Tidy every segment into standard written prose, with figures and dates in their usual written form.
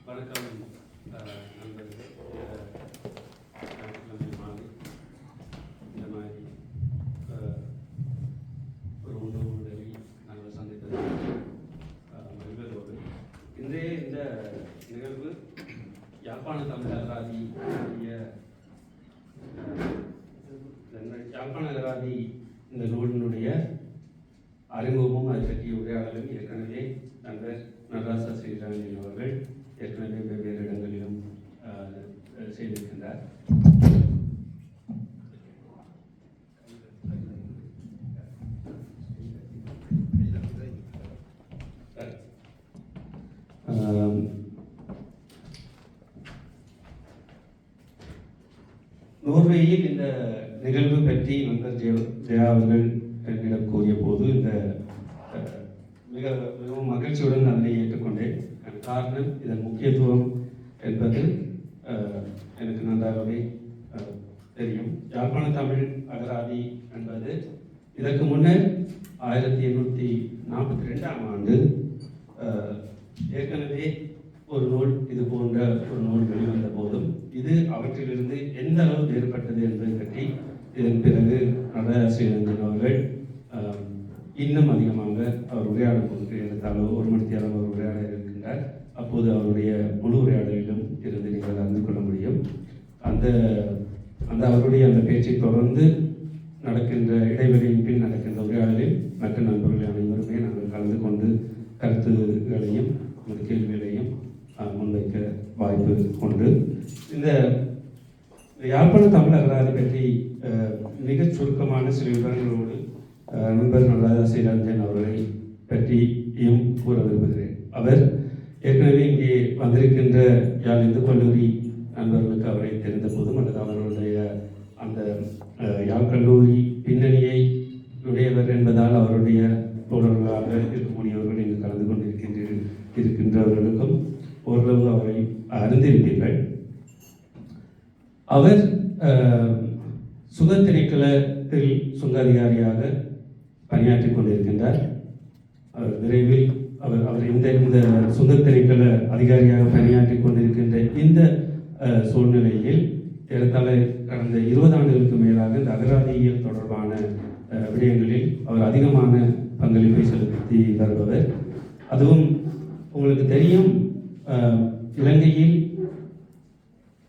வணக்கம் நண்பர்களே. மாலை இந்த மாதிரி ஒரு உணவு உதவி நாங்கள் சந்தித்தது மகிழ்வோடு. இன்றைய இந்த நிகழ்வு யாழ்ப்பாண தமிழ் அகராதி யாழ்ப்பாண அகராதி இந்த நூலினுடைய அறிமுகமும் அதை பற்றிய உரையாடலும் ஏற்கனவே நண்பர் நடராசா ஸ்ரீராமன் அவர்கள் ஏற்கனவே வெவ்வேறு இடங்களிலும் செய்திருக்கின்றார். நோர்வேயில் இந்த நிகழ்வு பற்றி நண்பர் ஜெயா அவர்கள் என்னிடம் கூறிய போது இந்த மிகவும் மகிழ்ச்சியுடன் அதனை ஏற்றுக்கொண்டேன். காரணம் இதன் முக்கியத்துவம் என்பது எனக்கு நன்றாகவே தெரியும். யாழ்ப்பாண தமிழ் அகராதி என்பது இதற்கு முன்னர் 1842ஆம் ஆண்டு ஏற்கனவே ஒரு நூல் இது போன்ற ஒரு நூல் வெளிவந்த போதும் இது அவற்றிலிருந்து எந்த அளவு வேறுபட்டது என்பதை பற்றி இதன் பிறகு நடராசிரஞ்சன் அவர்கள் இன்னும் அதிகமாக அவர் உரையாடல் போது எடுத்த அளவு 1 மணி நேரம் அவர் உரையாட இருக்கின்றார். அப்போது அவருடைய முழு உரையாடலிலும் இருந்து நீங்கள் அறிந்து கொள்ள முடியும். அந்த அவருடைய அந்த பேச்சை தொடர்ந்து நடக்கின்ற இடைவெளியின் பின் நடக்கின்ற உரையாடலில் மற்ற நண்பர்கள் அனைவருமே நாங்கள் கலந்து கொண்டு கருத்துகளையும் கேள்விகளையும் முன்வைக்க வாய்ப்பு உண்டு. இந்த யாழ்ப்பாண தமிழ் அகராதி பற்றி மிகச் சுருக்கமான சில விவரங்களோடு நண்பர் நடராஜா ஸ்ரீரஞ்சன் அவர்களை பற்றியும் கூற விரும்புகிறேன். அவர் ஏற்கனவே இங்கே வந்திருக்கின்ற யாழ் இந்து கல்லூரி நண்பர்களுக்கு அவரை தெரிந்த போதும் அல்லது அவர்களுடைய அந்த யாழ் கல்லூரி பின்னணியை உடையவர் என்பதால் அவருடைய தோழர்களாக இருக்கக்கூடியவர்கள் இங்கு கலந்து கொண்டிருக்கின்றவர்களுக்கும் ஓரளவு அவரை அறிந்திருப்பீர்கள். அவர் சுங்க திணைக்களத்தில் சுங்க அதிகாரியாக பணியாற்றிக் கொண்டிருக்கின்றார். அவர் விரைவில் அவர் இந்த சுங்க திணைக்கள அதிகாரியாக பணியாற்றிக் கொண்டிருக்கின்ற இந்த சூழ்நிலையில் ஏறத்தாழ கடந்த 20 ஆண்டுகளுக்கு மேலாக இந்த அகராதியியல் தொடர்பான விடயங்களில் அவர் அதிகமான பங்களிப்பை செலுத்தி வருபவர். அதுவும் உங்களுக்கு தெரியும், இலங்கையில்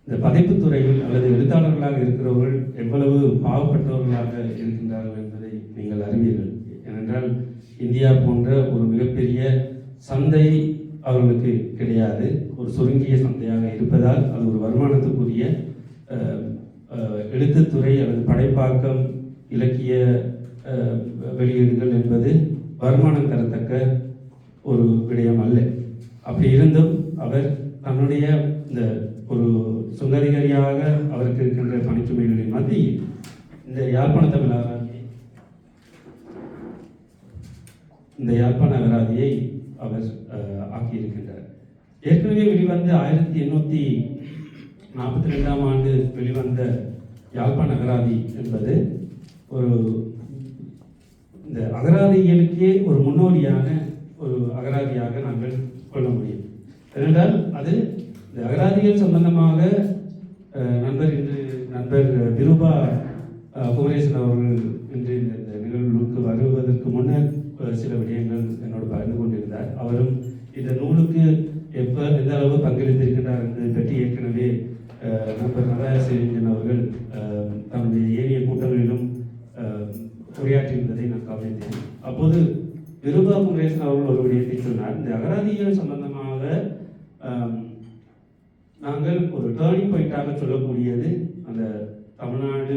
இந்த படைப்புத்துறையில் அல்லது எழுத்தாளர்களாக இருக்கிறவர்கள் எவ்வளவு பாவப்பட்டவர்களாக இருக்கின்றார்கள் என்பதை நீங்கள் அறிவீர்கள். ஏனென்றால் இந்தியா போன்ற ஒரு மிகப்பெரிய சந்தை அவர்களுக்கு கிடையாது. ஒரு சுருங்கிய சந்தையாக இருப்பதால் அது ஒரு வருமானத்துக்குரிய எழுத்துத்துறை அல்லது படைப்பாக்கம் இலக்கிய வெளியீடுகள் என்பது வருமானம் தரத்தக்க ஒரு விடயம் அல்ல. அப்படி இருந்தும் அவர் தன்னுடைய இந்த ஒரு சுங்கதிகாரியாக அவருக்கு இருக்கின்ற பணிச்சுமைகளின் மத்தியில் இந்த யாழ்ப்பாண தமிழ் அகராதியை அவர் ஆக்கியிருக்கின்றார். ஏற்கனவே வெளிவந்த 1842ஆம் ஆண்டு வெளிவந்த யாழ்ப்பாண அகராதி என்பது ஒரு இந்த அகராதிகளுக்கே ஒரு முன்னோடியான ஒரு அகராதியாக நாங்கள் கொள்ள முடியும். ஏனென்றால் அது இந்த அகராதிகள் சம்பந்தமாக நண்பர் விருபா குமரேசன் அவர்கள் இன்று இந்த நிகழ்வுக்கு வருவதற்கு முன்னர் சில விடயங்கள் என்னோடு பகிர்ந்து கொண்டிருந்தார். அவரும் இந்த நூலுக்கு எந்த அளவு பங்களித்திருக்கிறார் என்பதை பற்றி ஏற்கனவே நண்பர் நடராஜன் அவர்கள் தன்னுடைய ஏனைய கூட்டங்களிலும் உரையாற்றியிருந்ததை நான் கவனித்தேன். அப்போது விருபா குமரேசன் அவர்கள் ஒரு விடயத்தை சொன்னார். இந்த அகராதிகள் சம்பந்தமாக நாங்கள் ஒரு டேர்னிங் பாயிண்டாக சொல்லக்கூடியது அந்த தமிழ்நாடு,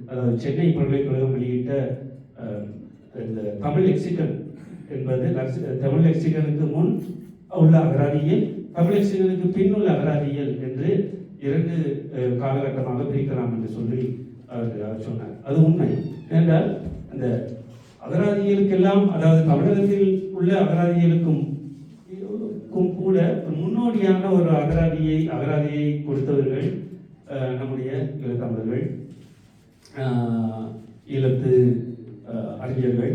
அதாவது சென்னை பல்கலைக்கழகம் வெளியிட்ட இந்த தமிழ் லெக்சிகன் என்பது தமிழ் லெக்சிகனுக்கு முன் உள்ள அகராதியல், தமிழ் லெக்சிகனுக்கு பின் உள்ள அகராதியல் என்று 2 காலகட்டமாக பிரிக்கலாம் என்று சொல்லி அவர் சொன்னார். அது உண்மை. ஏனென்றால் அந்த அகராதியலுக்கெல்லாம், அதாவது தமிழகத்தில் உள்ள அகராதியலுக்கும் கூட முன்னோடியான ஒரு அகராதியை கொடுத்தவர்கள் நம்முடைய ஈழத்தமிழர்கள், ஈழத்து அறிஞர்கள்.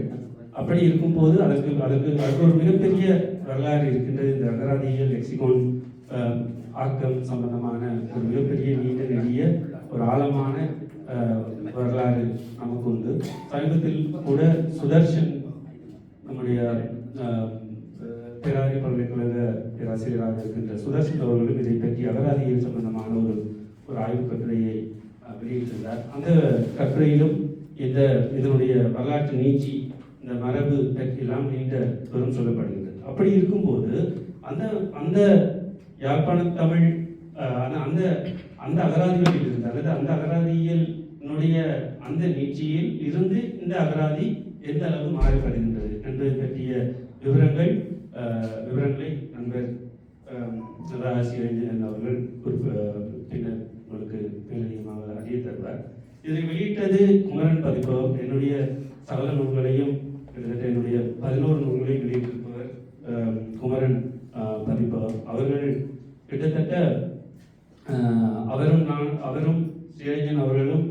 அப்படி இருக்கும்போது அதற்கு ஒரு மிகப்பெரிய வரலாறு இருக்கின்றது. இந்த அகராதியியல் லெக்சிகான் ஆக்கம் சம்பந்தமான ஒரு மிகப்பெரிய நீண்ட நெடிய ஒரு ஆழமான வரலாறு நமக்கு உண்டு. சமீபத்தில் கூட சுதர்ஷன் நம்முடைய பேராரி பல்கலைக்கழக பேராசிரியராக இருக்கின்ற சுதர்ஷன் அவர்களும் இதை பற்றி அகராதியியல் சம்பந்தமான ஒரு ஆய்வு கட்டுரையை வெளியிட்டிருந்தார். அந்த கட்டுரையிலும் இதனுடைய வரலாற்று நீட்சி, இந்த மரபு எல்லாம் நீண்ட தூரம் சொல்லப்படுகிறது. அப்படி இருக்கும்போது அந்த யாழ்ப்பாண தமிழ் அந்த அந்த அகராதிகளில் இருந்து அல்லது அந்த அகராதியினுடைய அந்த நீட்சியில் இருந்து இந்த அகராதி எந்த அளவு மாறுபடுகின்றது என்பது பற்றிய விவரங்களை நண்பர் ஆசிரியர் அவர்கள் பின்னர் உங்களுக்கு மேலதிகமாக அறிய தருவார். இதை வெளியிட்டது குமரன் பதிப்பகம். என்னுடைய சகல நூல்களையும் கிட்டத்தட்ட என்னுடைய 11 நூல்களையும் வெளியிட்டிருப்பவர் குமரன் பதிப்பகம். அவர்கள் கிட்டத்தட்ட அவரும் ஸ்ரீரஞ்சன் அவர்களும்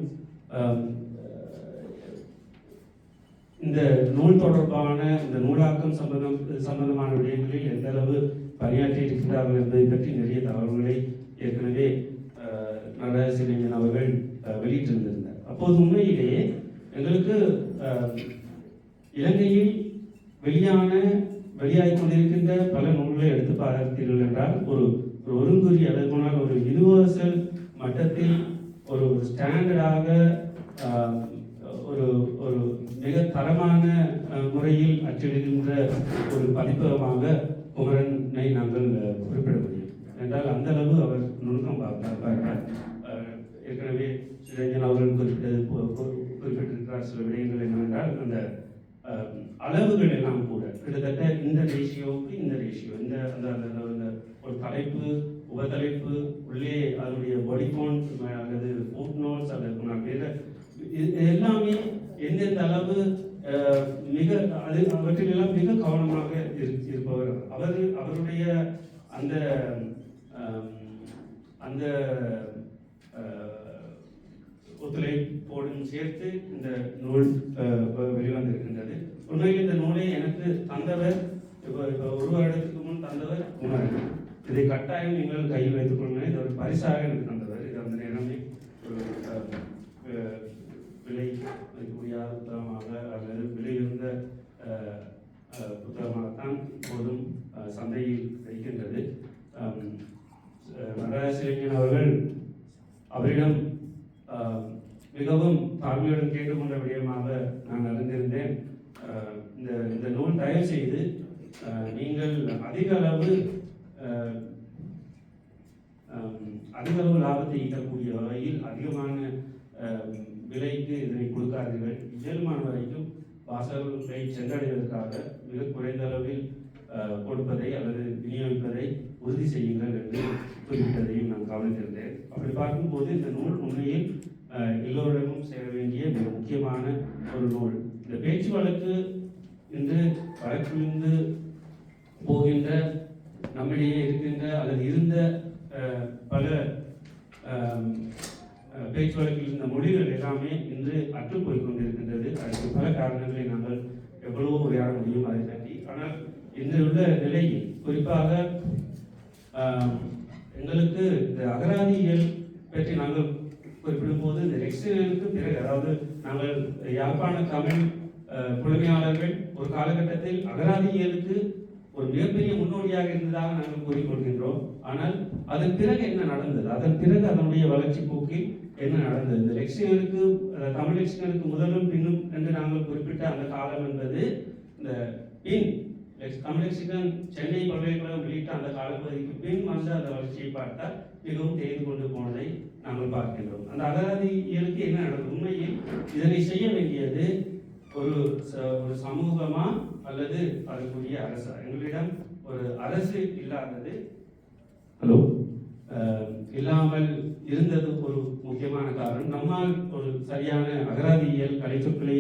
இந்த நூல் தொடர்பான இந்த நூலாக்கம் சம்பந்தமான விடயங்களில் எந்த அளவு பணியாற்றி இருக்கிறார்கள் என்பதை பற்றி நிறைய தகவல்களை ஏற்கனவே நடராஜன் அவர்கள் வெளியிட்டிருந்திருந்தார். அப்போது உண்மையிலேயே எங்களுக்கு இலங்கையில் வெளியாகிக் கொண்டிருக்கின்ற பல நூல்களை எடுத்து பார்த்தீர்கள் என்றால் ஒரு ஒருங்குறி அல்லது போனால் ஒரு யுனிவர்சல் மட்டத்தில் ஒரு ஸ்டாண்டர்டாக ஒரு மிக தரமான முறையில் அச்சிடுகின்ற ஒரு பதிப்பகமாக குமரனை நாங்கள் குறிப்பிட முடியும். என்றால் அந்த அளவு அவர் நுணுக்கம் பார்ப்பார். ஏற்கனவே ஸ்ரீரஞ்சன் அவர்கள் குறிப்பிட்டிருக்கிறார் சில விடயங்கள் என்னவென்றால் அந்த அளவுகள் எல்லாம் கூட கிட்டத்தட்ட இந்த ரேஷியோவுக்கு இந்த ரேஷியோ அந்த ஒரு தலைப்பு உபதலைப்பு உள்ளே அதனுடைய பாடி கவுண்ட் அல்லது ஃபுட் நோட்ஸ் அல்லது எல்லாமே எந்தெந்த அளவு அவற்றிலெல்லாம் மிக கவனமாக இருப்பவர். அவருடைய அந்த அந்த ஒத்துழைப்போடும் சேர்த்து இந்த நூல் வெளிவந்திருக்கின்றது. உண்மையில் இந்த நூலை எனக்கு தந்தவர் இப்போ ஒரு வருடத்துக்கு முன் தந்தவர் குமரன். இதை கட்டாயம் நீங்கள் கையில் வைத்துக் கொள்ளுங்கள். இது ஒரு பரிசாக எனக்கு தந்தவர். இது அந்த நேரமே ஒரு விலை மதிப்புரியாத புத்தகமாக அல்லது விலையுந்த புத்தகமாகத்தான் இப்போதும் சந்தையில் இருக்கின்றது. நடராஜன் அவர்கள் அவரிடம் மிகவும் தாழ்மையுடன் கேட்டுக்கொண்ட விடயமாக நான் அறிந்திருந்தேன். இந்த நூல் தயவு செய்து நீங்கள் அதிக அளவு லாபத்தை ஈட்டக்கூடிய வகையில் அதிகமான விலைக்கு இதனை கொடுக்காதீர்கள். இயல்பான வரைக்கும் வாசகர்களை சென்றடைவதற்காக மிக குறைந்த அளவில் கொடுப்பதை அல்லது விநியோகிப்பதை உறுதி செய்யுங்கள் என்று குறிப்பிட்டதையும் நான் கவனித்திருந்தேன். அப்படி பார்க்கும்போது இந்த நூல் உண்மையில் எல்லோரிடமும் சேர வேண்டிய மிக முக்கியமான ஒரு நூல். இந்த பேச்சு வழக்கு இன்று வழக்கிலிருந்து போகின்ற நம்மிடையே இருக்கின்ற அல்லது இருந்த பல பேச்சு வழக்கில் இருந்த மொழிகள் எல்லாமே இன்று அற்றுப்போய் கொண்டிருக்கின்றது. அதற்கு பல காரணங்களை நாங்கள் எவ்வளவோ உரையாட முடியும் அதை பற்றி. ஆனால் இன்று உள்ள நிலையில் குறிப்பாக எங்களுக்கு இந்த அகராதியியல் பற்றி நாங்கள் குறிப்பிடும் போது இந்த லெக்சிகனுக்கு பிறகு, அதாவது நாங்கள் யாழ்ப்பாண தமிழ் புலமையாளர்கள் ஒரு காலகட்டத்தில் அகராதியியலுக்கு ஒரு மிகப்பெரிய முன்னோடியாக இருந்ததாக நாங்கள் கூறிக்கொள்கின்றோம். ஆனால் அதன் பிறகு என்ன நடந்தது, அதன் பிறகு அதனுடைய வளர்ச்சி போக்கில் என்ன நடந்தது, இந்த லெக்சிகனுக்கு தமிழ் லெக்சிகனுக்கு முதலும் பின்னும் என்று நாங்கள் குறிப்பிட்ட அந்த காலம் என்பது இந்த பின் தமிழ் லெக்சிகன் சென்னை பல்கலைக்கழகம் வெளியிட்ட அந்த காலப்பகுதிக்கு பின் வந்து அந்த வளர்ச்சியை பார்த்தால் மிகவும் தேர்ந்து கொண்டு போனதை நாங்கள் பார்க்கின்றோம். அந்த அகராதியியலுக்கு என்ன நடந்தது, உண்மையில் இதனை செய்ய வேண்டியது ஒரு சமூகமா அல்லது அதுக்குரிய அரசா? எங்களிடம் ஒரு அரசு இல்லாதது இல்லாமல் இருந்தது ஒரு முக்கியமான காரணம். நம்மால் ஒரு சரியான அகராதியியல் கலைச்சொற்களை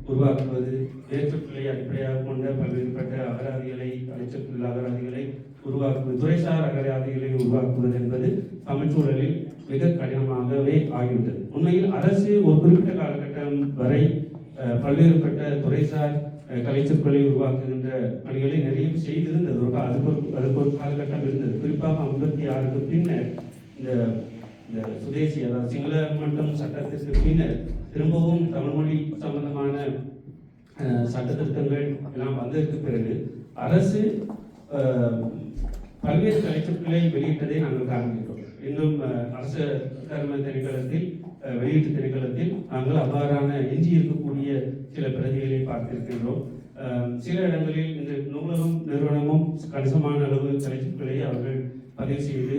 உருவாக்குவது, வேர்ச்சொற்களை அடிப்படையாக கொண்ட பல்வேறுபட்ட அகராதிகளை கலைச்சொற்கள் அகராதிகளை உருவாக்குவது, துறைசார் அகராதிகளை உருவாக்குவது என்பது தமிழ்ச்சூழலில் மிக கடினமாகவே ஆகிவிட்டது. உண்மையில் அரசு ஒரு குறிப்பிட்ட காலகட்டம் வரை பல்வேறுபட்ட துறைசார் கலைச்சொற்களை உருவாக்குகின்ற பணிகளை நிறைய செய்திருந்தது. அதுக்கு ஒரு காலகட்டம் இருந்தது. குறிப்பாக 56க்கு பின்னர் இந்த சுதேசி, அதாவது சிங்கள மட்டும் சட்டத்திற்கு பின்னர் திரும்பவும் தமிழ்மொழி சம்பந்தமான சட்ட திருத்தங்கள் எல்லாம் வந்ததற்கு பிறகு அரசு பல்வேறு கலைச்சொற்களை வெளியிட்டதை நாங்கள் காண்கிறோம். இன்னும் அரசு கர்ம திணைக்களத்தில் வெளியீட்டு திணைக்களத்தில் நாங்கள் அவ்வாறான எஞ்சி இருக்கக்கூடிய சில பிரதிகளை பார்த்திருக்கின்றோம். சில இடங்களில் இந்த நூலகம் நிறுவனமும் கணிசமான அளவு கலைச்சொற்களை அவர்கள் பதிவு செய்து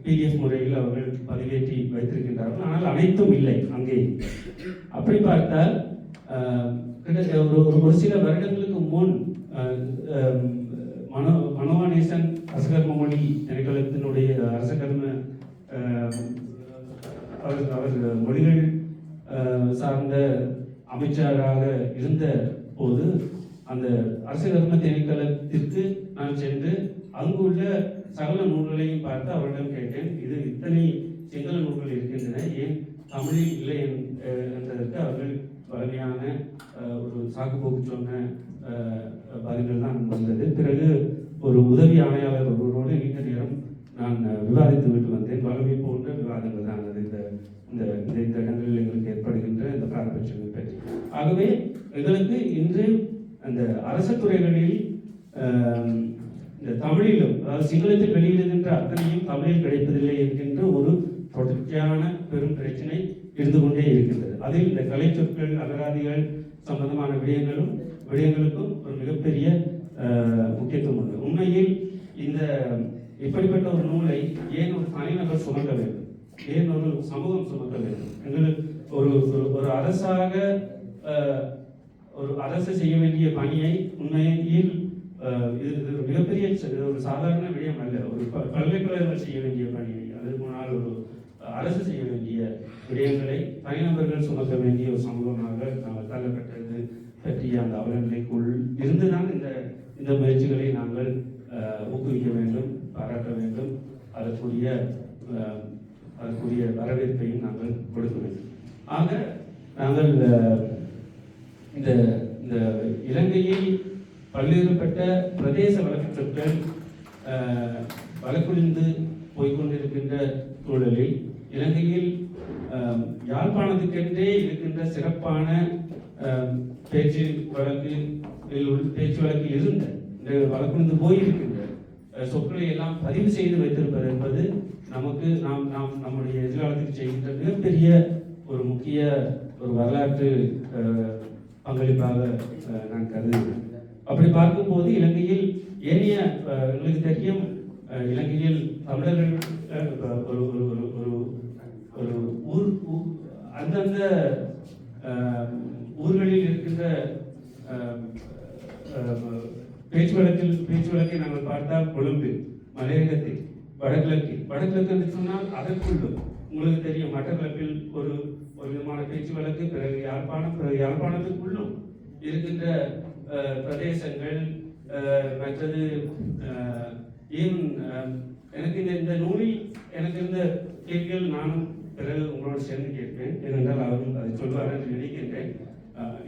பிடிஎஃப் முறையில் அவர்கள் பதிவேற்றி வைத்திருக்கின்றார்கள். ஆனால் அனைத்தும் இல்லை அங்கே. அப்படி பார்த்தால் ஒரு சில வருடங்களுக்கு முன் மனோவானேசன் அரசகர்ம மொழி திணைக்களத்தினுடைய அரசகர்ம அவர் மொழிகள் சார்ந்த அமைச்சராக இருந்த போது அந்த அரசகர்ம திணைக்களத்திற்கு நான் சென்று அங்குள்ள சகல நூல்களையும் பார்த்து அவரிடம் கேட்டேன், இது இத்தனை சிங்கள நூல்கள் இருக்கின்றன, ஏன் தமிழில் இல்லை என்பதற்கு அவர்கள் வலிமையான ஒரு சாக்குப்போக்கு சொன்ன பதில்கள் தான் வந்தது. பிறகு ஒரு உதவி ஆணையாளர் ஒருவரோடு நீண்ட நேரம் நான் விவாதித்து விட்டு வந்தேன். வலிமை போன்ற விவாதங்கள் தான் அது இந்த இடங்களில் எங்களுக்கு ஏற்படுகின்ற இந்த பாரபட்சங்கள் பற்றி. ஆகவே எங்களுக்கு இன்று அந்த அரசு துறைகளில் இந்த தமிழிலும், அதாவது சிங்களத்தில் வெளியிடுகின்ற அத்தனையும் தமிழில் கிடைப்பதில்லை என்கின்ற ஒரு தொடர்ச்சியான பெரும் பிரச்சனை இருந்து கொண்டே இருக்கின்றது. அதில் இந்த கலைச்சொற்கள், அகராதிகள் சம்பந்தமான விடயங்களுக்கும் ஒரு மிகப்பெரிய முக்கியத்துவம் உண்டு. உண்மையில் இந்த இப்படிப்பட்ட ஒரு நூலை ஏன் ஒரு தனிநபர் சுமக்க வேண்டும், ஏன் ஒரு சமூகம் சுமக்க வேண்டும்? எங்களுக்கு ஒரு அரசாக ஒரு அரசு செய்ய வேண்டிய பணியை உண்மையில் இது மிகப்பெரிய ஒரு சாதாரண விடயம் அல்ல. ஒரு பல்கலைக்கழகங்கள் செய்ய வேண்டிய பணியை, அதுக்கு முன்னால் ஒரு அரசு செய்ய வேண்டிய விடயங்களை தனிநபர்கள் சுமக்க வேண்டிய ஒரு சமூகமாக நாங்கள் தள்ளப்பட்டது பற்றிய அந்த அவலநிலைக்குள் இருந்துதான் இந்த முயற்சிகளை நாங்கள் ஊக்குவிக்க வேண்டும், பாராட்ட வேண்டும். அதற்குரிய வரவேற்பையும் நாங்கள் கொடுக்க வேண்டும். ஆக நாங்கள் இந்த இலங்கையில் பல்வேறுபட்ட பிரதேச வழக்கு சொற்கள் வழக்குழிந்து போய்கொண்டிருக்கின்ற சூழலில் இலங்கையில் யாழ்ப்பாணத்துக்கென்றே இருக்கின்ற சிறப்பான பேச்சு வழக்கில் இருந்த வழக்குழிந்து போயிருக்கின்ற சொற்களை எல்லாம் பதிவு செய்து வைத்திருப்பது என்பது நமக்கு நம்முடைய எதிர்காலத்தில் செய்கின்ற மிகப்பெரிய ஒரு முக்கிய ஒரு வரலாற்று பங்களிப்பாக நான் கருதுகிறேன். அப்படி பார்க்கும்போது இலங்கையில் ஏனைய எங்களுக்கு தெரியும், இலங்கையில் தமிழர்கள் ஒரு ஊர் அந்தந்த ஊர்களில் இருக்கின்ற பேச்சு வழக்கை நாங்கள் பார்த்தால் கொழும்பு, மலையகத்தில், வடகிழக்கு என்று சொன்னால் அதற்குள்ளும் உங்களுக்கு தெரியும் மட்டக்களப்பில் ஒரு விதமான பேச்சு வழக்கு, பிறகு யாழ்ப்பாணத்துக்குள்ளும் இருக்கின்ற பிரதேசங்கள். மற்றது எனக்கு இந்த நூலில் எனக்கு இருந்த கேள்விகள் நானும் பிறகு உங்களோடு சேர்ந்து கேட்பேன், ஏனென்றால் அவரும் அதை சொல்வார் என்று நினைக்கின்றேன்.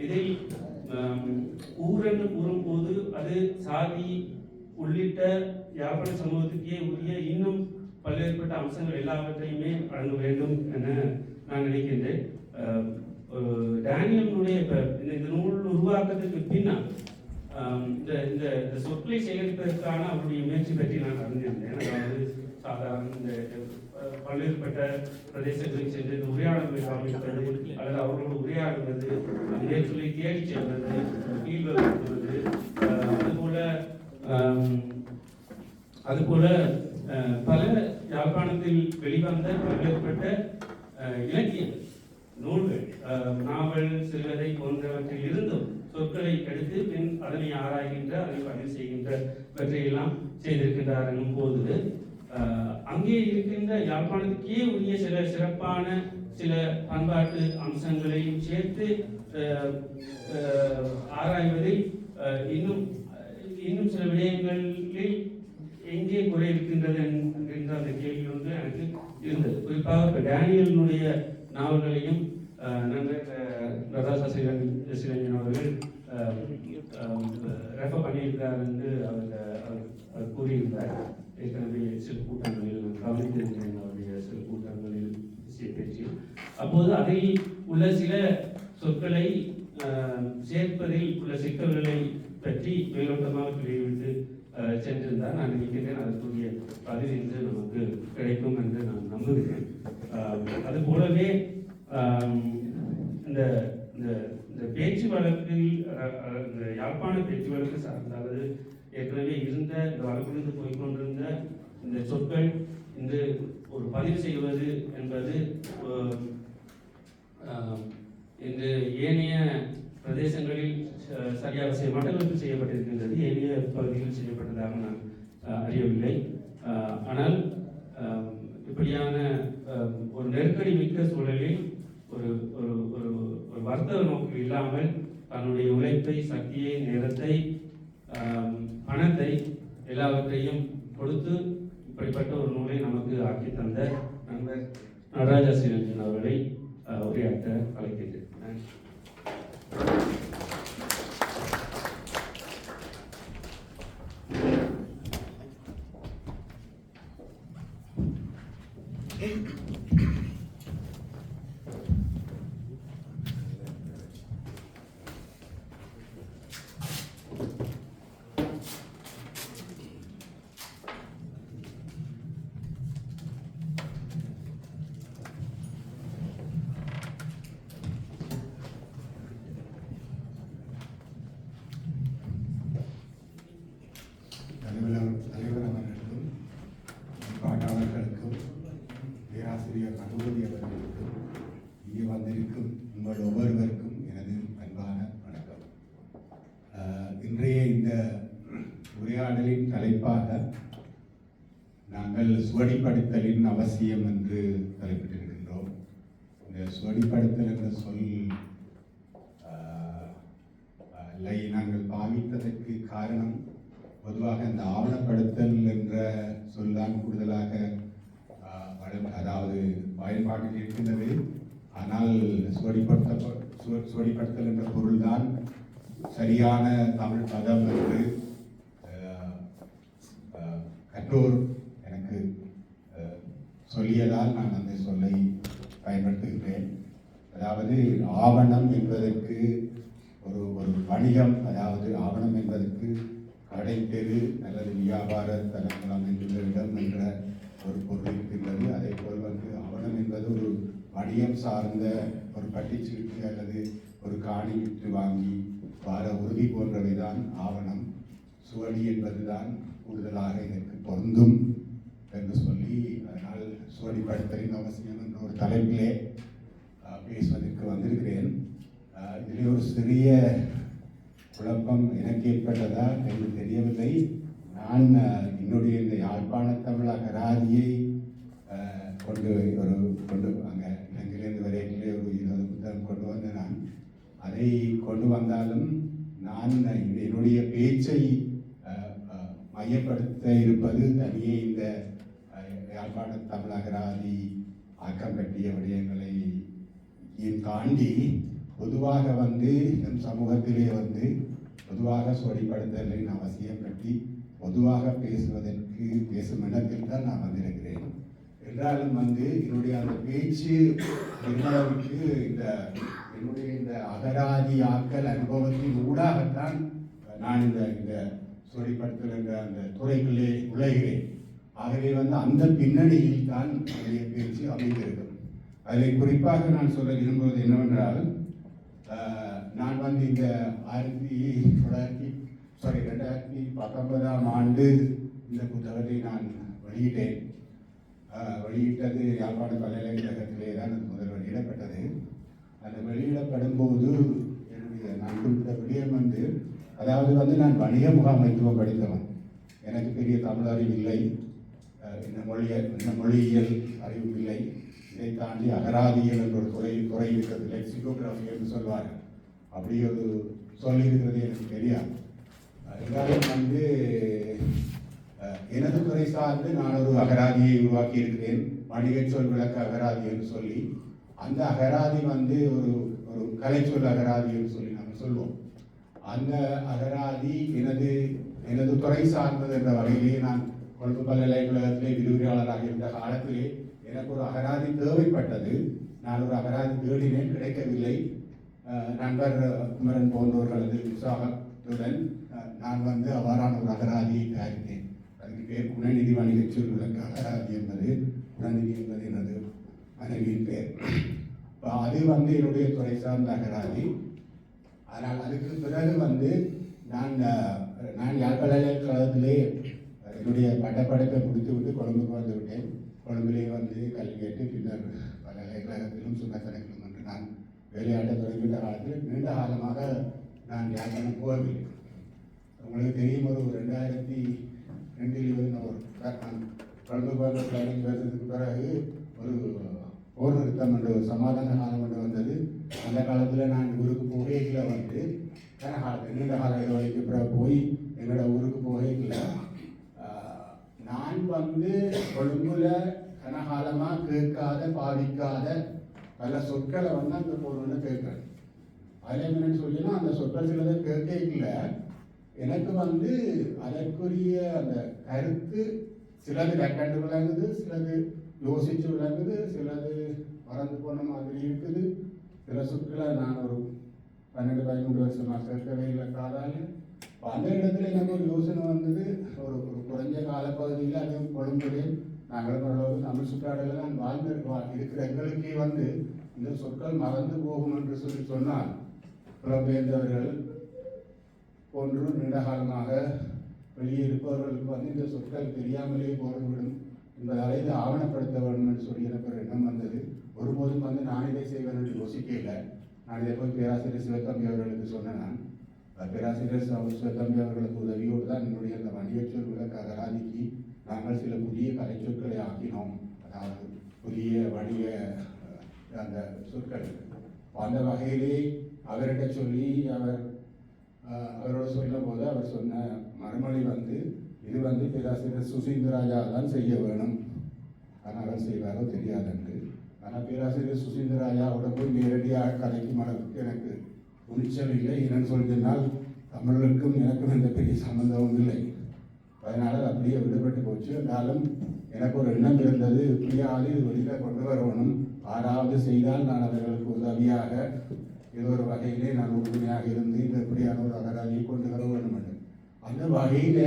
இதில் ஊர் என்று கூறும்போது அது சாதி உள்ளிட்ட யாழ்ப்பாண சமூகத்துக்கே உரிய இன்னும் பல்வேறுபட்ட அம்சங்கள் எல்லாவற்றையுமே வழங்க வேண்டும் என நான் நினைக்கின்றேன். டேனியலுடைய இந்த நூல் உருவாக்கத்துக்கு பின்னால் இந்த சொற்களை சேகரிப்பதற்கான அவருடைய முயற்சி பற்றி நான் அறிந்திருந்தேன். அதாவது சாதாரண இந்த பல்வேறுபட்ட பிரதேசங்களுக்கு சென்று இந்த உரையாடல்களை காமிப்பது அல்லது அவர்களோடு உரையாடுவது, அந்த வேர்ச்சொல்லை தேடி செல்வது, கீழ்வருவது, அதுபோல பல யாழ்ப்பாணத்தில் வெளிவந்த பல்வேறுபட்ட இலக்கிய நூல்கள், நாவல், சிறுகதை போன்றவற்றில் இருந்தும் சொற்களை எடுத்து பின் அதனை ஆராய்கின்ற, அதை பதிவு செய்கின்றவற்றையெல்லாம் செய்திருக்கின்றார் என்னும் போது அங்கே இருக்கின்ற யாழ்ப்பாணத்துக்கே உரிய சில சிறப்பான சில பண்பாட்டு அம்சங்களையும் சேர்த்து ஆராய்வதில் இன்னும் சில விடயங்களில் எங்கே குறை இருக்கின்றது என்கின்ற அந்த கேள்வி ஒன்று எனக்கு இருந்தது. குறிப்பாக இப்போ டேனியலினுடைய நாவல்களையும் நண்பர் ரதா சசிரஞ்சன் அவர்கள் ரெஃபர் பண்ணியிருக்கிறார் என்று அவர் கூறியிருந்தார். ஏற்கனவே சில கூட்டங்களில் கவனித்திருக்கிறேன் அவருடைய சில கூட்டங்களில் பேசிய பேச்சு. அப்போது அதில் உள்ள சில சொற்களை சேர்ப்பதில் உள்ள சிக்கல்களை பற்றி மேலோட்டமாக சொல்லிவிட்டு சென்றிருந்தார். நான் நினைக்கிறேன் அதற்குரிய பதில் என்று நமக்கு கிடைக்கும் என்று நான் நம்புகிறேன். அது போலவே இந்த இந்த பேச்சு வழக்கில் இந்த யாழ்ப்பாண பேச்சு வழக்கு சார்ந்தாவது ஏற்கனவே இருந்த இந்த வழக்கிலிருந்து போய்கொண்டிருந்த இந்த சொற்கள் இன்று ஒரு பதிவு செய்வது என்பது இன்று ஏனைய பிரதேசங்களில் சரியாக மட்டக்களப்பில் செய்யப்பட்டிருக்கின்றது. ஏனைய பகுதிகளில் செய்யப்பட்டதாக நான் அறியவில்லை. ஆனால் இப்படியான ஒரு நெருக்கடி மிக்க சூழலில் ஒரு ஒரு ஒரு ஒரு வர்த்தக நோக்கு இல்லாமல் தன்னுடைய உழைப்பை, சக்தியை, நேரத்தை, பணத்தை எல்லாவற்றையும் கொடுத்து இப்படிப்பட்ட ஒரு நூலை நமக்கு ஆக்கி தந்த நண்பர் நடராஜா ஸ்ரீரஞ்சன் அவர்களை உரையாற்ற அழைக்கின்றேன். இங்கே வந்திருக்கும் உங்கள் ஒவ்வொருவருக்கும் எனது அன்பான வணக்கம். இன்றைய இந்த உரையாடலின் தலைப்பாக நாங்கள் சுவடிப்படுத்தலின் அவசியம் என்று தலைப்பிட்டிருக்கின்றோம். இந்த சுவடிப்படுத்தல் என்ற சொல்லை நாங்கள் பாவித்ததற்கு காரணம் பொதுவாக இந்த ஆவணப்படுத்தல் என்ற சொல்தான் கூடுதலாக அதாவது பயன்பாட்டில் இருக்கின்றது. ஆனால் சுவடிப்படுத்தல் என்ற பொருள்தான் சரியான தமிழ் பதம் என்று கற்றோர் எனக்கு சொல்லியதால் நான் அந்த சொல்லை பயன்படுத்துகிறேன். அதாவது ஆவணம் என்பதற்கு ஒரு வணிகம், அதாவது ஆவணம் என்பதற்கு கடை தெரு அல்லது வியாபார தலங்கள் அமைந்துள்ள இடம் என்ற ஒரு பொருள் இருக்கின்றது. அதே போல் ஆவணம் என்பது ஒரு வணிகம் சார்ந்த ஒரு பட்டிச்சீட்டு அல்லது ஒரு காணி விற்று வாங்கி வார உறுதி போன்றவைதான் ஆவணம். சுவடி என்பதுதான் கூடுதலாக இதற்கு பொருந்தும் என்று சொல்லி, அதனால் சுவடிப்படுத்தலின் அவசியம் என்ற ஒரு தலைப்பிலே பேசுவதற்கு வந்திருக்கிறேன். இதில் ஒரு சிறிய குழப்பம் எனக்கு ஏற்பட்டதா என்று தெரியவில்லை. நான் என்னுடைய இந்த யாழ்ப்பாண தமிழ் அகராதியை கொண்டு அங்கே இலங்கையிலிருந்து வரையிலே ஒரு 20 புத்தகம் கொண்டு வந்த நான் அதை கொண்டு வந்தாலும் நான் என்னுடைய பேச்சை மையப்படுத்த இருப்பது தனியே இந்த யாழ்ப்பாண தமிழ் அகராதி ஆக்கம் கட்டிய விடயங்களை தாண்டி பொதுவாக நம் சமூகத்திலே பொதுவாக சுவடிப்படுத்தலின் அவசியம் பற்றி பொதுவாக பேசும் இடத்தில் தான் நான் வந்திருக்கிறேன். என்றாலும் என்னுடைய அந்த பேச்சு எவ்வளவுக்கு என்னுடைய இந்த அகராதி ஆக்கல் அனுபவத்தின் ஊடாகத்தான் நான் இந்த சுவடிப்படுத்தல் என்ற அந்த துறைக்குள்ளே நுழைகிறேன். ஆகவே அந்த பின்னணியில் தான் என்னுடைய பேச்சு அமைந்திருக்கும். அதில் குறிப்பாக நான் சொல்ல விரும்புவது என்னவென்றால், நான் இந்த 2019ஆம் ஆண்டு இந்த புத்தகத்தை நான் வெளியிட்டது யாழ்ப்பாண பல்கலைக்கழகத்திலே தான் அது முதல் வெளியிடப்பட்டது. அந்த வெளியிடப்படும் போது நான் குறிப்பிட்ட விடயம் அதாவது நான் வணிக முகாமைத்துவம் படித்தவன். எனக்கு பெரிய தமிழ் அறிவு இல்லை, இந்த மொழியியல் அறிவு இல்லை. இதை தாண்டி அகராதியல் என்ற ஒரு துறை இருக்கிறது, லெக்சிகோகிராஃபி என்று சொல்வார்கள். அப்படி ஒரு சொல்லியிருக்கிறது எனக்கு தெரியாது. இருந்தாலும் எனது துறை சார்ந்து நான் ஒரு அகராதியை உருவாக்கி இருக்கிறேன், வணிக சொல் விளக்க அகராதி என்று சொல்லி. அந்த அகராதி ஒரு கலை சொல் அகராதி என்று சொல்லி நாங்கள் சொல்வோம். அந்த அகராதி எனது துறை சார்ந்தது என்ற வகையிலே நான் கொழும்பு பல்கலைக்கழகத்திலே விரிவுரையாளராக இருந்த காலத்திலே எனக்கு ஒரு அகராதி தேவைப்பட்டது. நான் ஒரு அகராதி தேடினேன், கிடைக்கவில்லை. நண்பர் குமரன் போன்றவர்களது உற்சாகத்துடன் நான் அவ்வாறான ஒரு அகராதியை தயாரித்தேன். அதுக்கு பேர் குணநிதி வணிக சொல் விளக்க அகராதி என்பது. குணநிதி என்பது எனது மனைவியின் பேர். அது என்னுடைய துறை சார்ந்த அகராதி. ஆனால் அதுக்கு பிறகு நான் யாழ் பல்கலைக்கழகத்திலே என்னுடைய பட்டப்படிப்பை முடித்துவிட்டு கொழும்புக்கு வந்து விட்டேன். கொழும்பிலே கல்வி கேட்டு பின்னர் பல்கலைக்கழகத்திலும் சுங்கத்தனைக்கிலும் என்று நான் வேலையாட்ட தொடங்கிவிட்ட காலத்தில் நீண்ட காலமாக நான் யாழ்ப்பாணம் போகவில்லை. உங்களுக்கு தெரியும், ஒரு 2002 நான் கொழும்புக்கு வந்து 15 வருஷத்துக்கு பிறகு ஒரு போர் நிறுத்தம் என்று சமாதான காலம் என்று வந்தது. அந்த காலத்தில் நான் ஊருக்கு போகையில் நீண்ட கால இடைவெளிக்கு பிறகு போய் என்னோட ஊருக்கு போகையில் நான் கொழும்புல கனகாலமாக கேட்காத பாதிக்காத பல சொற்களை அந்த போர்வனை கேட்குறேன். அதில் என்னன்னு சொல்லினா அந்த சொற்கள் சிலதை கேட்கல எனக்கு அதற்குரிய அந்த கருத்து சிலது கண்டு விளங்குது, சிலது யோசிச்சு விளங்குது, சிலது மறந்து போன மாதிரி இருக்குது. சில சொற்களை நான் ஒரு 12-13 வருஷமாக கேட்கவே இல்லை காதால். அந்த இடத்துல எனக்கு ஒரு யோசனை வந்தது. ஒரு குறைஞ்ச காலப்பகுதியில் அதுவும் கொழும்புலே நாங்கள் ஓரளவு தமிழ் சுற்றாடலில் நான் இருக்கிற எங்களுக்கே இந்த சொற்கள் மறந்து போகும் என்று சொன்னால் புலம்பெயர்ந்தவர்கள் போன்று நீண்ட காலமாக வெளியே இருப்பவர்களுக்கு இந்த சொற்கள் தெரியாமலே போய்விடும் என்பதால் இதை ஆவணப்படுத்த வேண்டும் என்று சொல்லி எனக்கு ஒரு எண்ணம் வந்தது. ஒருபோதும் நான் இதை செய்வேன் என்று யோசிக்கல. நான் இதை போய் பேராசிரியர் சிவத்தம்பி அவர்களுக்கு சொன்னேன். பேராசிரியர் சிவத்தம்பி அவர்களுக்கு உதவியோடு தான் என்னுடைய அந்த வணிகச்சொல் விளக்க அகராதிக்கு நாங்கள் சில புதிய கலைச்சொற்களை ஆக்கினோம். அதாவது புதிய வணிக அந்த சொற்கள். அந்த வகையிலே அவர்கிட்ட சொல்லி அவரோட சொல்லும் போது அவர் சொன்ன மறுமொழி இது பேராசிரியர் சுசீந்திராஜா தான் செய்ய வேணும். ஆனால் அவர் செய்வாரோ தெரியாது என்று. ஆனால் பேராசிரியர் சுசீந்திராஜாவோட போய் நேரடியாக கதைக்கும் அளவுக்கு எனக்கு துணிச்சல் இல்லை. என்னன்னு சொல்லினால் தமிழுக்கும் எனக்கும் எந்த பெரிய சம்பந்தமும் இல்லை. அதனால் அப்படியே விடுபட்டு போச்சு. என்றாலும் எனக்கு ஒரு எண்ணம் இருந்தது, இப்படியாவது இது வெளியில் கொண்டு வரணும். ஆறாவது செய்தால் நான் அவர்களுக்கு உதவியாக ஏதோ ஒரு வகையிலே நான் உறுதுணையாக இருந்து இந்த இப்படியான ஒரு அகராதியை கொண்டு வர வேண்டும் என்று. அந்த வகையில்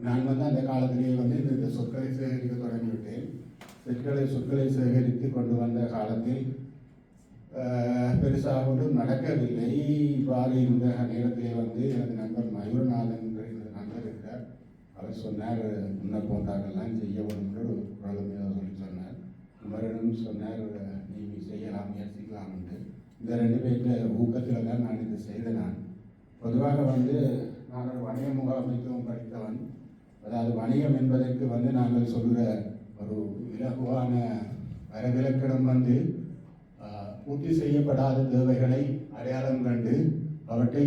நான் அந்த காலத்திலேயே இந்த சொற்களை சேகரிக்க தொடங்கிவிட்டேன். சொற்களை சேகரித்து கொண்டு வந்த காலத்தில் பெருசாக ஒன்றும் நடக்கவில்லை. இவ்வாறு இந்த நேரத்திலே எனது நண்பர் மயூரநாதன் என்ற நண்பர் இருக்கிறார். அவர் சொன்னார், முன்ன போன்றார்கள்லாம் செய்ய வேண்டும் ஒரு குரலுமையாக சொல்லி சொன்னார். குமரனும் சொன்னார், நீ செய்யலாம், முயற்சிக்கலாம் என்று. இந்த 2 பேர்கிட்ட ஊக்கத்தில் தான் நான் இது செய்தேன். நான் பொதுவாக நான் ஒரு வணிக முகாமைத்துவம் படித்தவன். அதாவது வணிகம் என்பதற்கு நாங்கள் சொல்கிற ஒரு இலகுவான வரவிலக்கணம் பூர்த்தி செய்யப்படாத தேவைகளை அடையாளம் கண்டு அவற்றை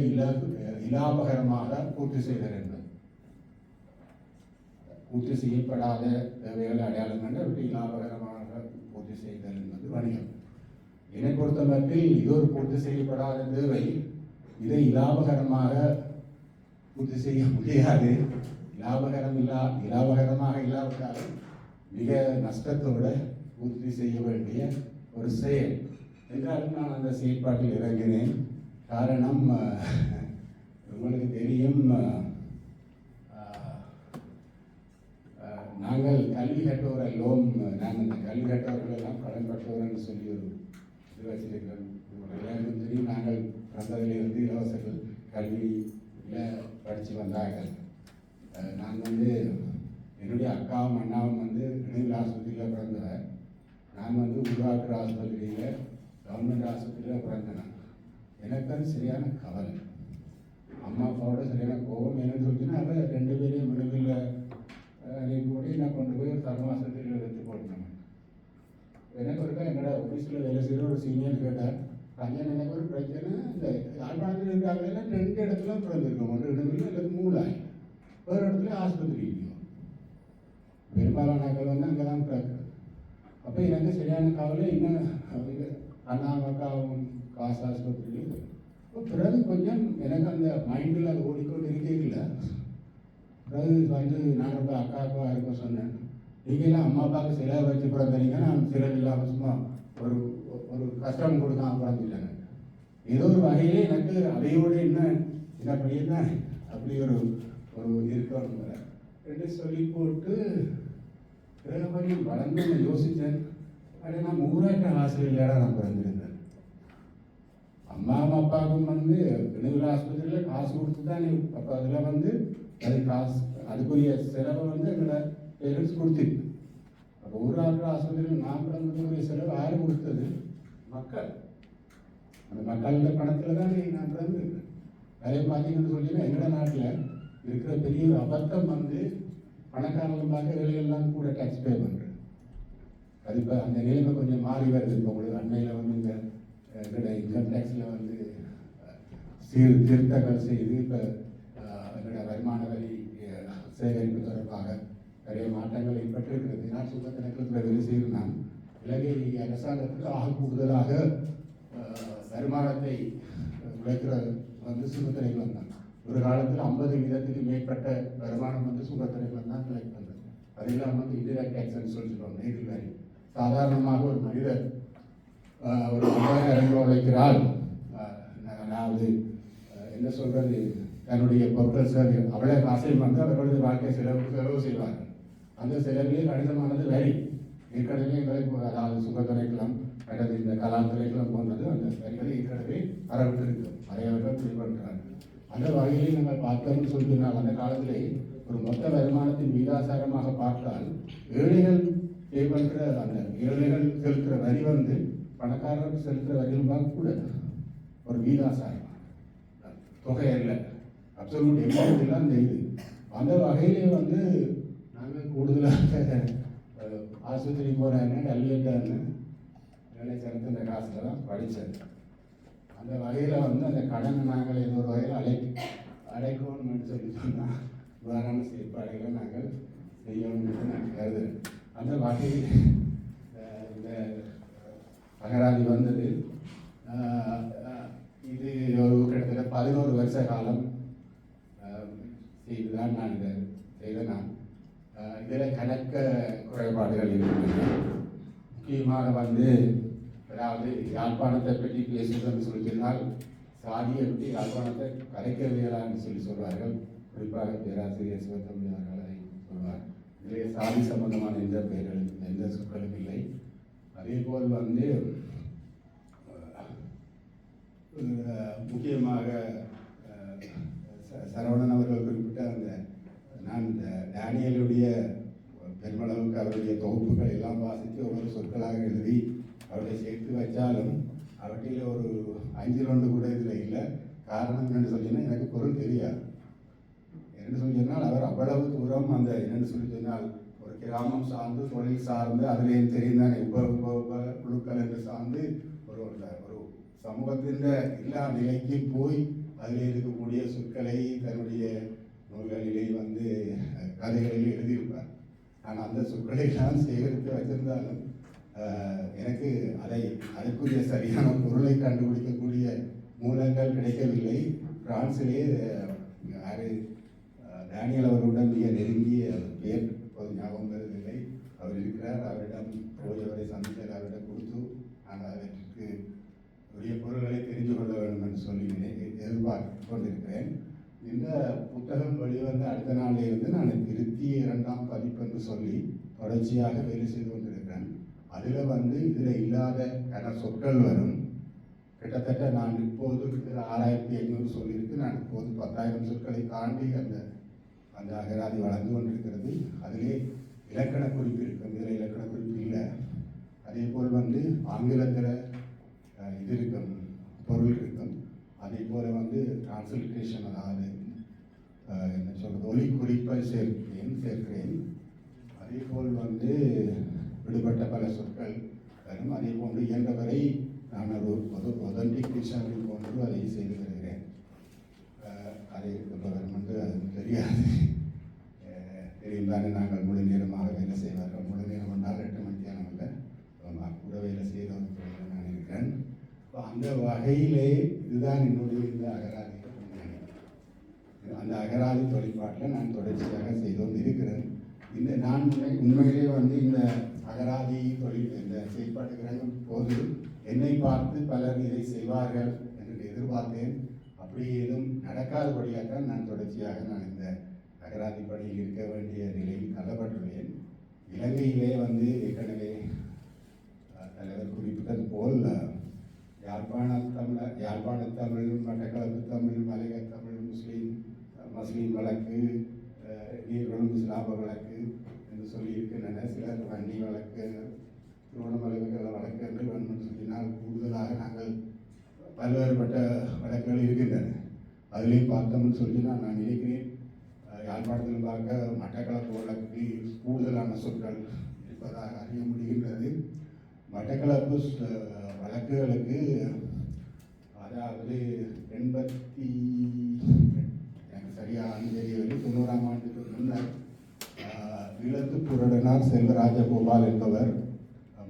இலாபகரமாக பூர்த்தி செய்தல் என்பது. பூர்த்தி செய்யப்படாத தேவைகளை அடையாளம் கண்டு அவற்றை இலாபகரமாக பூர்த்தி செய்தல் என்பது வணிகம். என்னை பொறுத்தமட்டில் இது ஒரு பூர்த்தி செய்யப்படாத தேவை. இதை இலாபகரமாக பூர்த்தி செய்ய முடியாது. இலாபகரமாக இல்லாவிட்டால் மிக நஷ்டத்தோடு பூர்த்தி செய்ய வேண்டிய ஒரு செயல். என்றாலும் நான் அந்த செயற்பாட்டில் இறங்கினேன். காரணம், உங்களுக்கு தெரியும், நாங்கள் கல்வி கட்டோர் அல்லோம். நாங்கள் இந்த கல்வி கட்டவர்கள் எல்லாம் கடன் பெற்றோர் என்று சொல்லி ஒரு இது வச்சிருக்கிறோம். எல்லாருக்கும் தெரியும், நாங்கள் பிறந்ததிலிருந்து இலவச கல்வியில் படித்து வந்தார்கள். நான் என்னுடைய அக்காவும் அண்ணாவும் நினைவில் ஆஸ்பத்திரியில் பிறந்தவர். நான் உருவாக்குற ஆஸ்பத்திரியில் கவர்மெண்ட் ஆஸ்பத்திரியில் பிறந்தேன். எனக்கு அது சரியான கவலை. அம்மா அப்பாவோட சரியான கோபம். என்னன்னு சொல்லிச்சுன்னா, அதை 2 பேரையும் நினைவில் கூட நான் கொண்டு போய் ஒரு தர்மாசத்திரியில் வச்சு போட்டேன். எனக்கு ஒருக்கா என்னோட ஆஃபீஸில் வேலை செய்கிற ஒரு சீனியர் கேட்டார், பையன் எனக்கு ஒரு பிரச்சனை, இந்த யாழ்ப்பாணத்தில் இருக்காங்கன்னா 2 இடத்துல பிறந்திருக்கோம். ஒன்று இடங்களில் எனக்கு மூளாய், ஒரு இடத்துல ஆஸ்பத்திரி இருக்கும். பெரும்பாலான நாட்கள் அங்கே தான் பிறகு. அப்போ எனக்கு சரியான கவலை. இன்னும் அண்ணாமக்காவும் காசு ஆஸ்பத்திரியில் பிறகு கொஞ்சம் எனக்கு அந்த மைண்டில் அது ஓடிக்கொண்டு இருக்கீங்கள. பிறகு வந்து நான் ரொம்ப அக்காவுக்கா இருக்க சொன்னேன், நீங்களாம் அம்மா அப்பாவுக்கு சிலை வச்சு பிறந்தீங்க, நான் சிலை இல்லாமல் சும்மா ஒரு ஒரு கஷ்டம் கொடுக்காம பிறந்துட்டேன். ஏதோ ஒரு வகையிலே எனக்கு அதையோடு என்ன பண்ணியிருந்தேன் அப்படி ஒரு ஒரு இருக்கணும் என்று சொல்லி போட்டு பிறகு கொஞ்சம் வளர்ந்து நான் யோசித்தேன். அப்படியே நான் ஊராட்ட ஆசிரியர்களாக நான் பிறந்திருந்தேன். அம்மா அப்பாவுக்கும் வந்து விடுதலை ஆஸ்பத்திரியில் காசு கொடுத்து தான் அப்போ அதில் வந்து அது காசு அதுக்குரிய செலவை வந்து எங்களோட பேரண்ட்ஸ் கொடுத்துருக்கு. அப்போ ஊராட்ட ஆஸ்பத்திரியில் நான் பிறந்ததுக்குரிய செலவு யாரு கொடுத்தது? மக்கள். அந்த மக்களோட பணத்தில் தான் நான் பிறந்திருக்கேன். நிறைய பார்த்தீங்கன்னு சொல்லிங்கன்னா எங்களோட நாட்டில் இருக்கிற பெரிய ஒரு அபத்தம் வந்து பணக்காரர்கள் பார்க்க வேலைகள்லாம் கூட டேக்ஸ் பே பண்ணுறது. அது இப்போ அந்த நிலைமை கொஞ்சம் மாறி வருது. இப்போ உங்களுக்கு அண்மையில் வந்து இந்த எங்களோட இன்கம் டேக்ஸில் வந்து திருத்தங்கள் செய்து இப்போ எங்களோட வருமான வரி சேகரிப்பு தொடர்பாக நிறைய மாற்றங்கள் ஏற்பட்டிருக்கிறது. நான் சுத்த கணக்கில் வேலை செய்திருந்தான். இலங்கை அரசாங்கத்துக்கு ஆக கூடுதலாக வருமானத்தை உழைக்கிற வந்து சுங்கத்துறைகள் வந்தாங்க. ஒரு காலத்தில் 50% மேற்பட்ட வருமானம் வந்து சுங்கத்துறைகள் தான் கலெக்ட் பண்ணுறது. அதெல்லாம் வந்து இன்டிரெக்ட் டேக்ஸ்ன்னு சொல்லிடுவாங்க, நேரடி வரி. சாதாரணமாக ஒரு மனிதர் ஒரு 50,000 உழைக்கிறாள், அதாவது என்ன சொல்றது, தன்னுடைய பொருட்கள் சேவை அவ்வளோ காசையும் வந்து அவர்களுடைய வாழ்க்கை செலவு செய்வார்கள். அந்த செலவிலே கணிசமானது வரி. ஏற்கனவே எங்களுக்கு அதாவது சுங்கத்துறைக்கெல்லாம் அல்லது இந்த கலாத்துறைக்கெல்லாம் போன்றது அந்த வரிகளை ஏற்கனவே வரவிட்டிருக்கு. நிறையவர்கள் பின்பற்றார்கள். அந்த வகையிலே நாங்கள் பார்த்தோம்னு சொல்லினால் அந்த காலத்திலே ஒரு மொத்த வருமானத்தின் விகிதாசாரமாக பார்த்தால் ஏழைகள் பே பண்ணுற அந்த ஏழைகள் செலுத்துகிற வரி வந்து பணக்காரர்கள் செலுத்துகிற வரிகளும் கூட ஒரு விகிதாசாரம் தொகை இல்லை, அப்சல்யூட் எமௌண்ட் எல்லாம் இந்த இது. அந்த வகையிலே வந்து நாங்கள் கூடுதலாக ஆஸ்பத்திரி போகிறாங்க, கல்வியட்டாங்க, வேலை சேர்த்து இந்த காசில் தான் படித்தது. அந்த வகையில் வந்து அந்த கடனை நாங்கள் ஏதோ ஒரு வகையில் அடைக்கணும்னு சொல்லி சொன்னால் இவ்வாறான செயற்பாடுகளை நாங்கள் செய்யணும்னு நான் கருதுகிறேன். அந்த வகையில் இந்த அகராதி வந்தது. இது ஒரு கிட்டத்தட்ட 11 வருஷ காலம் செய்துதான் நான் இதை செய்தேன். நான் இதில் கணக்க குறைபாடுகள் இருக்கின்றன. முக்கியமாக வந்து அதாவது யாழ்ப்பாணத்தை பற்றி பேசுவதுன்னு சொல்லினால் சாதியை பற்றி யாழ்ப்பாணத்தை கலைக்கவியலான்னு சொல்லி சொல்வார்கள். குறிப்பாக பேராசிரியர் சிவத்தம்பி அவர்கள் அதை சொல்வார். இதிலே சாதி சம்பந்தமான எந்த பெயர்கள் எந்த சொற்களும் இல்லை. அதே போல் வந்து முக்கியமாக சரவணன் அவர்கள் குறிப்பிட்ட அந்த நான் இந்த டேனியலுடைய பெருமளவுக்கு அவருடைய தொகுப்புகள் எல்லாம் வாசித்து ஒவ்வொரு சொற்களாக எழுதி அவருடைய சேர்த்து வச்சாலும் அவற்றில் ஒரு 5 கூட இதில் இல்லை. காரணம் என்னென்னு சொல்லினா எனக்கு பொருள் தெரியாது. என்னென்னு சொல்லி சொன்னால் அவர் அவ்வளவு தூரம் அந்த என்னென்னு சொல்லி சொன்னால் ஒரு கிராமம் சார்ந்து தொழில் சார்ந்து அதிலேயும் தெரிந்தானே குழுக்கள் என்று சார்ந்து ஒரு ஒரு சமூகத்தின் எல்லா நிலைக்கு போய் அதில் இருக்கக்கூடிய சொற்களை தன்னுடைய நூல்களிலே வந்து கதைகளிலே எழுதியிருப்பார். ஆனால் அந்த சொற்களை நான் சேகரித்து வச்சிருந்தாலும் எனக்கு அதற்குரிய சரியான பொருளை கண்டுபிடிக்கக்கூடிய மூலங்கள் கிடைக்கவில்லை. பிரான்சிலே டேனியல் அவருடன் மிக நெருங்கிய பேர் இப்போது ஞாபகம் வருவதில்லை. அவர் இருக்கிறார். அவரிடம் போய் அவரை சந்தித்தார். அவரிடம் கொடுத்து நான் அதற்கு உரிய பொருள்களை தெரிந்து கொள்ள வேண்டும் என்று சொல்லி எதிர்பார்த்து கொண்டிருக்கிறேன். இந்த புத்தகம் வெளிவந்த அடுத்த நாளிலிருந்து நான் திருத்தி 2ஆம் பதிப்பு என்று சொல்லி தொடர்ச்சியாக வேலை செய்து கொண்டிருக்கிறேன். அதில் வந்து இதில் இல்லாத கன சொற்கள் வரும். கிட்டத்தட்ட நான் இப்போது 6800 சொல்லியிருக்கு. நான் இப்போது 10,000 சொற்களை தாண்டி அந்த அகராதி வளர்ந்து கொண்டிருக்கிறது. அதிலே இலக்கண குறிப்பு இருக்கும். இதில் இலக்கண குறிப்பு இல்லை. அதே போல் வந்து ஆங்கிலத்தில் இது இருக்கும், பொருள் இருக்கும். அதே போல் வந்து டிரான்ஸ்லிட்ரேஷன், அதாவது என்ன சொல்கிறது, ஒலி குறிப்பை சேர்க்கிறேன். அதே போல் வந்து விடுபட்ட பல சொற்கள் வரும். அதே போன்று இயன்றவரை நான் ஒரு ஒதன்டிகேஷன் போன்று அதை செய்து வருகிறேன். அதை வந்து அது தெரியாது, தெரியும் தானே. நாங்கள் முழு நேரமாக வேலை செய்வார்கள். முழு நேரம் என்றால் 8 மணித்தியானம் இல்லை, கூட வேலை செய்கிறவர்கள் நான் இருக்கிறேன். அந்த வகையிலே இதுதான் என்னுடைய அந்த அகராதி தொழிற்பாட்டில் நான் தொடர்ச்சியாக செய்து கொண்டு இருக்கிறேன். நான் உண்மையிலே வந்து இந்த அகராதி தொழில் இந்த செயல்பாட்டுக்கு இறங்கும் போது என்னை பார்த்து பலர் இதை செய்வார்கள் என்று எதிர்பார்த்தேன். அப்படி ஏதும் நடக்காதபடியாகத்தான் நான் தொடர்ச்சியாக இந்த அகராதி பணியில் இருக்க வேண்டிய நிலையில் தள்ளப்பட்டுள்ளேன். இலங்கையிலே வந்து ஏற்கனவே தலைவர் குறிப்பிட்டது போல் யாழ்ப்பாண தமிழ், மட்டக்களப்பு தமிழ், மலைய தமிழ், முஸ்லீம் வழக்கு, நீர்வளம் இஸ்லாம வழக்கு என்று சொல்லி இருக்கின்றன. சிலர் வன்னி வழக்கு, திருவண்ணாமலை வழக்கு என்று வேண்டும் சொல்லினால் கூடுதலாக நாங்கள் பல்வேறுபட்ட வழக்குகள் இருக்கின்றன. அதிலையும் பார்த்தோம்னு சொல்லி நான் நினைக்கிறேன் யாழ்ப்பாணத்தில் பார்க்க மட்டக்களப்பு வழக்கு கூடுதலான சொற்கள் இருப்பதாக அறிய முடிகின்றது. மட்டக்களப்பு வழக்குகளுக்கு அதாவது 80 எனக்கு சரியாக தெரியவில்லை 90ஆம் ஆண்டுக்கு முன்னர் ஈழத்து புரடனார் செல்வராஜகோபால் என்பவர்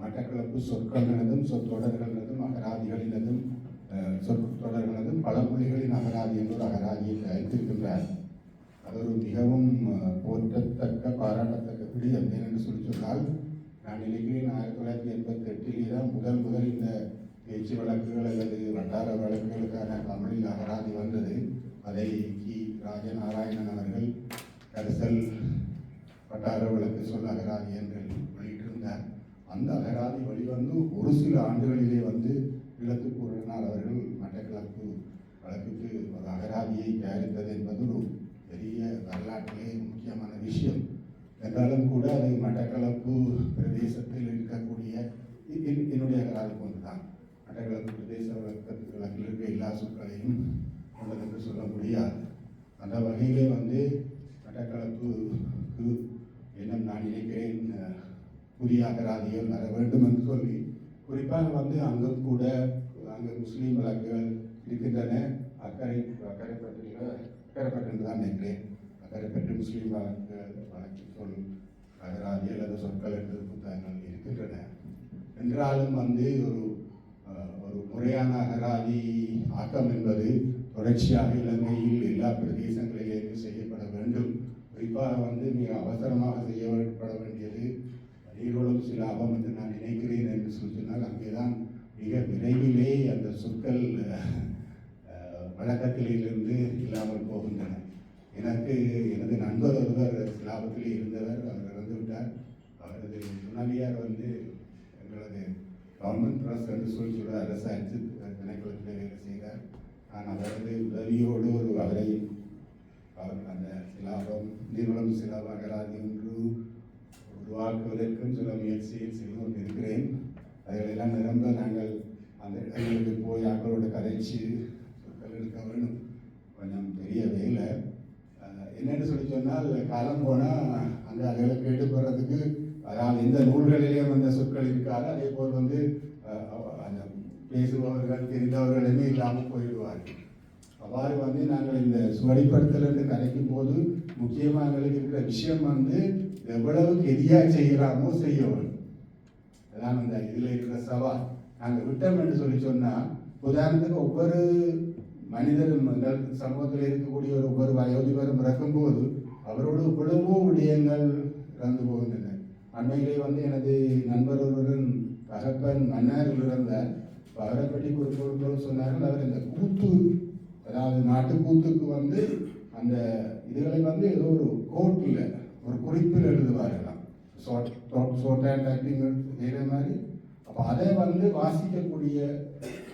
மட்டக்களப்பு சொற்களினதும் சொற்றொடர்களினதும் அகராதிகளினதும் சொற்றொடர்களினதும் பழமொழிகளின் அகராதி என்ற ஒரு அகராதியை தயாரித்திருக்கின்றார். அது ஒரு மிகவும் போற்றத்தக்க பாராட்டத்தக்க விடயம். ஏனென்று சொல்லி சொன்னால் நான் நினைக்கிறேன் 1988 தான் முதல் இந்த பேச்சு வழக்குகள் அல்லது வட்டார வழக்குகளுக்கான தமிழில் அகராதி வந்தது. அதை கி ராஜநாராயணன் அவர்கள் கரிசல் வட்டார வழக்கு சொல் அகராதி என்று வெளியிட்டிருந்தார். அந்த அகராதி வெளிவந்து ஒரு சில ஆண்டுகளிலே வந்து ஈழத்துப்பூரனார் அவர்கள் மட்டக்களப்பு வழக்குக்கு ஒரு அகராதியை தயாரித்தது என்பது ஒரு பெரிய வரலாற்றிலே முக்கியமான விஷயம். என்றாலும் கூட அது மட்டக்களப்பு பிரதேசத்தில் இருக்கக்கூடிய என்னுடைய அகராதி போன்றுதான். மட்டக்களப்பு பிரதேச வழக்கில் இருக்க எல்லா சொற்களையும் கொண்டது என்று சொல்ல முடியாது. அந்த வகையிலே வந்து மட்டக்களப்புக்கு இன்னும் நான் நினைக்கிறேன் புதிய அகராதிகள் வர வேண்டும் என்று சொல்லி குறிப்பாக வந்து அங்கும் கூட அங்கே முஸ்லீம் வழக்குகள் இருக்கின்றன. அக்கரைப்பட்டு தான் நினைக்கிறேன். அக்கரைப்பட்டு முஸ்லீம் வழக்கு சொல் அகராதி அல்லது சொற்கள் என்று புத்தகங்கள் இருக்கின்றன. என்றாலும் வந்து ஒரு முறையான அகராதி ஆக்கம் என்பது தொடர்ச்சியாக இலங்கையில் எல்லா பிரதேசங்களிலேயும் செய்யப்பட வேண்டும். குறிப்பாக வந்து மிக அவசரமாக செய்யப்பட வேண்டியது நீர்வளம் சிலாபம் என்று நான் நினைக்கிறேன் என்று சொன்னால் அங்கேதான் மிக விரைவிலே அந்த சொற்கள் வழக்கத்திலிருந்து இல்லாமல் போகின்றன. எனக்கு எனது நண்பர் ஒருவர் சிலாபத்தில் இருந்தவர், அவர் இறந்து விட்டார். அவரது துணைவியார் வந்து எங்களது கவர்மெண்ட் ட்ரஸ்ட் என்று சொல்லி அரசு அச்சு திணைக்களத்தில் வேலை செய்தார். நான் அவரது உதவியோடு அவரை அந்த சிலாபம் நீர்வளம் சிலாப அகராதி ஒன்று உருவாக்குவதற்கும் சில முயற்சியில் செய்து கொண்டிருக்கிறேன். அதையெல்லாம் நிரம்ப நாங்கள் அந்த இடங்களுக்கு போய் ஆக்களோடு கதைச்சு சொற்கள் எடுக்க வேணும். கொஞ்சம் பெரிய வேலை. என்னென்னு சொல்லி சொன்னால் காலம் போனால் அந்த அதில் கேட்டு போகிறதுக்கு அதாவது இந்த நூல்களிலேயும் அந்த சொற்கள் இருக்காது. அதே போல் வந்து அந்த பேசுபவர்கள் தெரிந்தவர்களுமே இல்லாமல் போயிடுவார்கள். அவ்வாறு வந்து நாங்கள் இந்த சுவடிப்படுத்தல் என்று கதைக்கும் போது முக்கியமாக எங்களுக்கு இருக்கிற விஷயம் வந்து எவ்வளவு கெதியாக செய்கிறாமோ செய்யணும். அதான் அந்த இதில் இருக்கிற சவால். நாங்கள் விட்டோம் என்று சொல்லி சொன்னால் உதாரணத்துக்கு ஒவ்வொரு மனிதரும் சமூகத்தில் இருக்கக்கூடிய ஒவ்வொரு வயோதிபரும் இறக்கும்போது அவரோடு இவ்வளவோ விடயங்கள் இறந்து போகின்றன. அண்மையிலே வந்து எனது நண்பர் ஒருவரின் தகப்பன் மன்னாரில் இருந்தார். அவரை பற்றி குறிப்பிடும்போது சொன்னார்கள், அவர் இந்த கூத்து அதாவது நாட்டுக்கூத்துக்கு வந்து அந்த இதுகளை வந்து ஏதோ ஒரு கோட்டில் ஒரு குறிப்பில் எழுதுவார்களாம். ஷார்ட் ஹேண்ட் டைப்பிங் செய்கிற மாதிரி. அப்போ அதை வந்து வாசிக்கக்கூடிய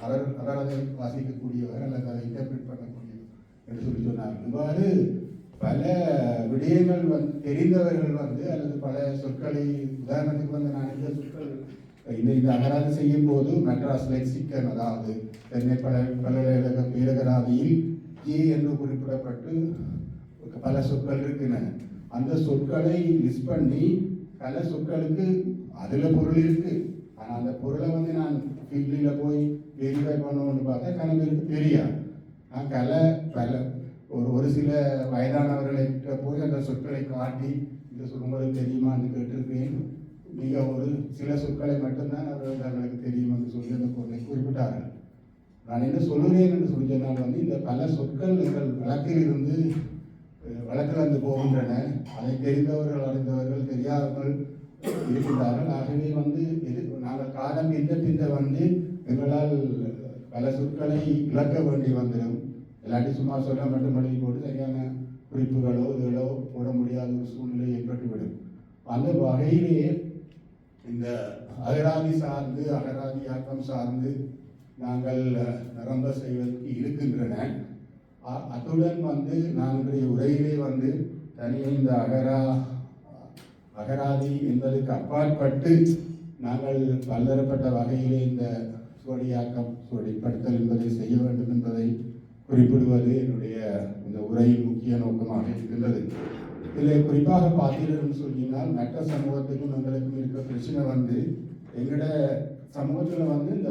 அவர் அதை வாசிக்கக்கூடியவர் அல்லது அதை இன்டர்பிரேட் பண்ணக்கூடியவர் என்று சொல்லி சொன்னார். இவ்வாறு பல விடயங்கள் வந்து தெரிந்தவர்கள் வந்து அல்லது பல சொற்களை உதாரணத்துக்கு வந்து நான் இந்த சொற்கள் இந்த அகராதி செய்யும் போது மெட்ராஸ் லெக்சிக்கன் அதாவது சென்னை பல்கலைக்கழக பேரகராதியில் ஏ என்று குறிப்பிடப்பட்டு பல சொற்கள் இருக்கின்றன. அந்த சொற்களை லிஸ்ட் பண்ணி பல சொற்களுக்கு அதில் பொருள் இருக்கு. ஆனால் அந்த பொருளை வந்து நான் ஃபீல்டில் போய் வெரிஃபை பண்ணணும்னு பார்த்தா கணவருக்கு தெரியாது. நான் பல ஒரு சில வயதானவர்களை போய் அந்த சொற்களை காட்டி இந்த சொற்களுக்கு தெரியுமான்னு கேட்டிருக்கேன். மிக ஒரு சில சொற்களை மட்டும்தான் அவர்கள் தங்களுக்கு தெரியும் என்று சொல்லி அந்த பொருளை குறிப்பிட்டார்கள். நான் என்ன சொல்லுகிறேன் என்று சொல்லி சொன்னால் வந்து இந்த பல சொற்கள் எங்கள் வழக்கில் இருந்து வழக்கிழந்து போகின்றன. அதை தெரிந்தவர்கள் அறிந்தவர்கள் தெரியாதவர்கள் இருக்கின்றார்கள். ஆகவே நாங்கள் காலம் பிந்த எங்களால் பல சொற்களை இழக்க வேண்டி வந்துடும். இல்லாட்டி சும்மா சொல்ல மட்டும் எழுதி போட்டு சரியான குறிப்புகளோ இதுகளோ போட முடியாத ஒரு சூழ்நிலை ஏற்பட்டுவிடும். அந்த வகையிலேயே இந்த அகராதி சார்ந்து அகராதியாக்கம் சார்ந்து நாங்கள் நிரம்ப செய்வதற்கு இருக்கின்றன. அத்துடன் நாங்களுடைய உரையிலே தனியே இந்த அகராதி என்பதற்கு அப்பாற்பட்டு நாங்கள் பல்வேறுபட்ட வகையிலே இந்த சுவடியாக்கம் சுவடிப்படுத்தல் என்பதை செய்ய வேண்டும் என்பதை குறிப்பிடுவது என்னுடைய இந்த உரையின் முக்கிய நோக்கமாக இருக்கின்றது. இதில் குறிப்பாக பார்த்தீர்கள் சொன்னால் மற்ற சமூகத்துக்கும் எங்களுக்கும் இருக்கிற பிரச்சனை எங்களோட சமூகத்தில் இந்த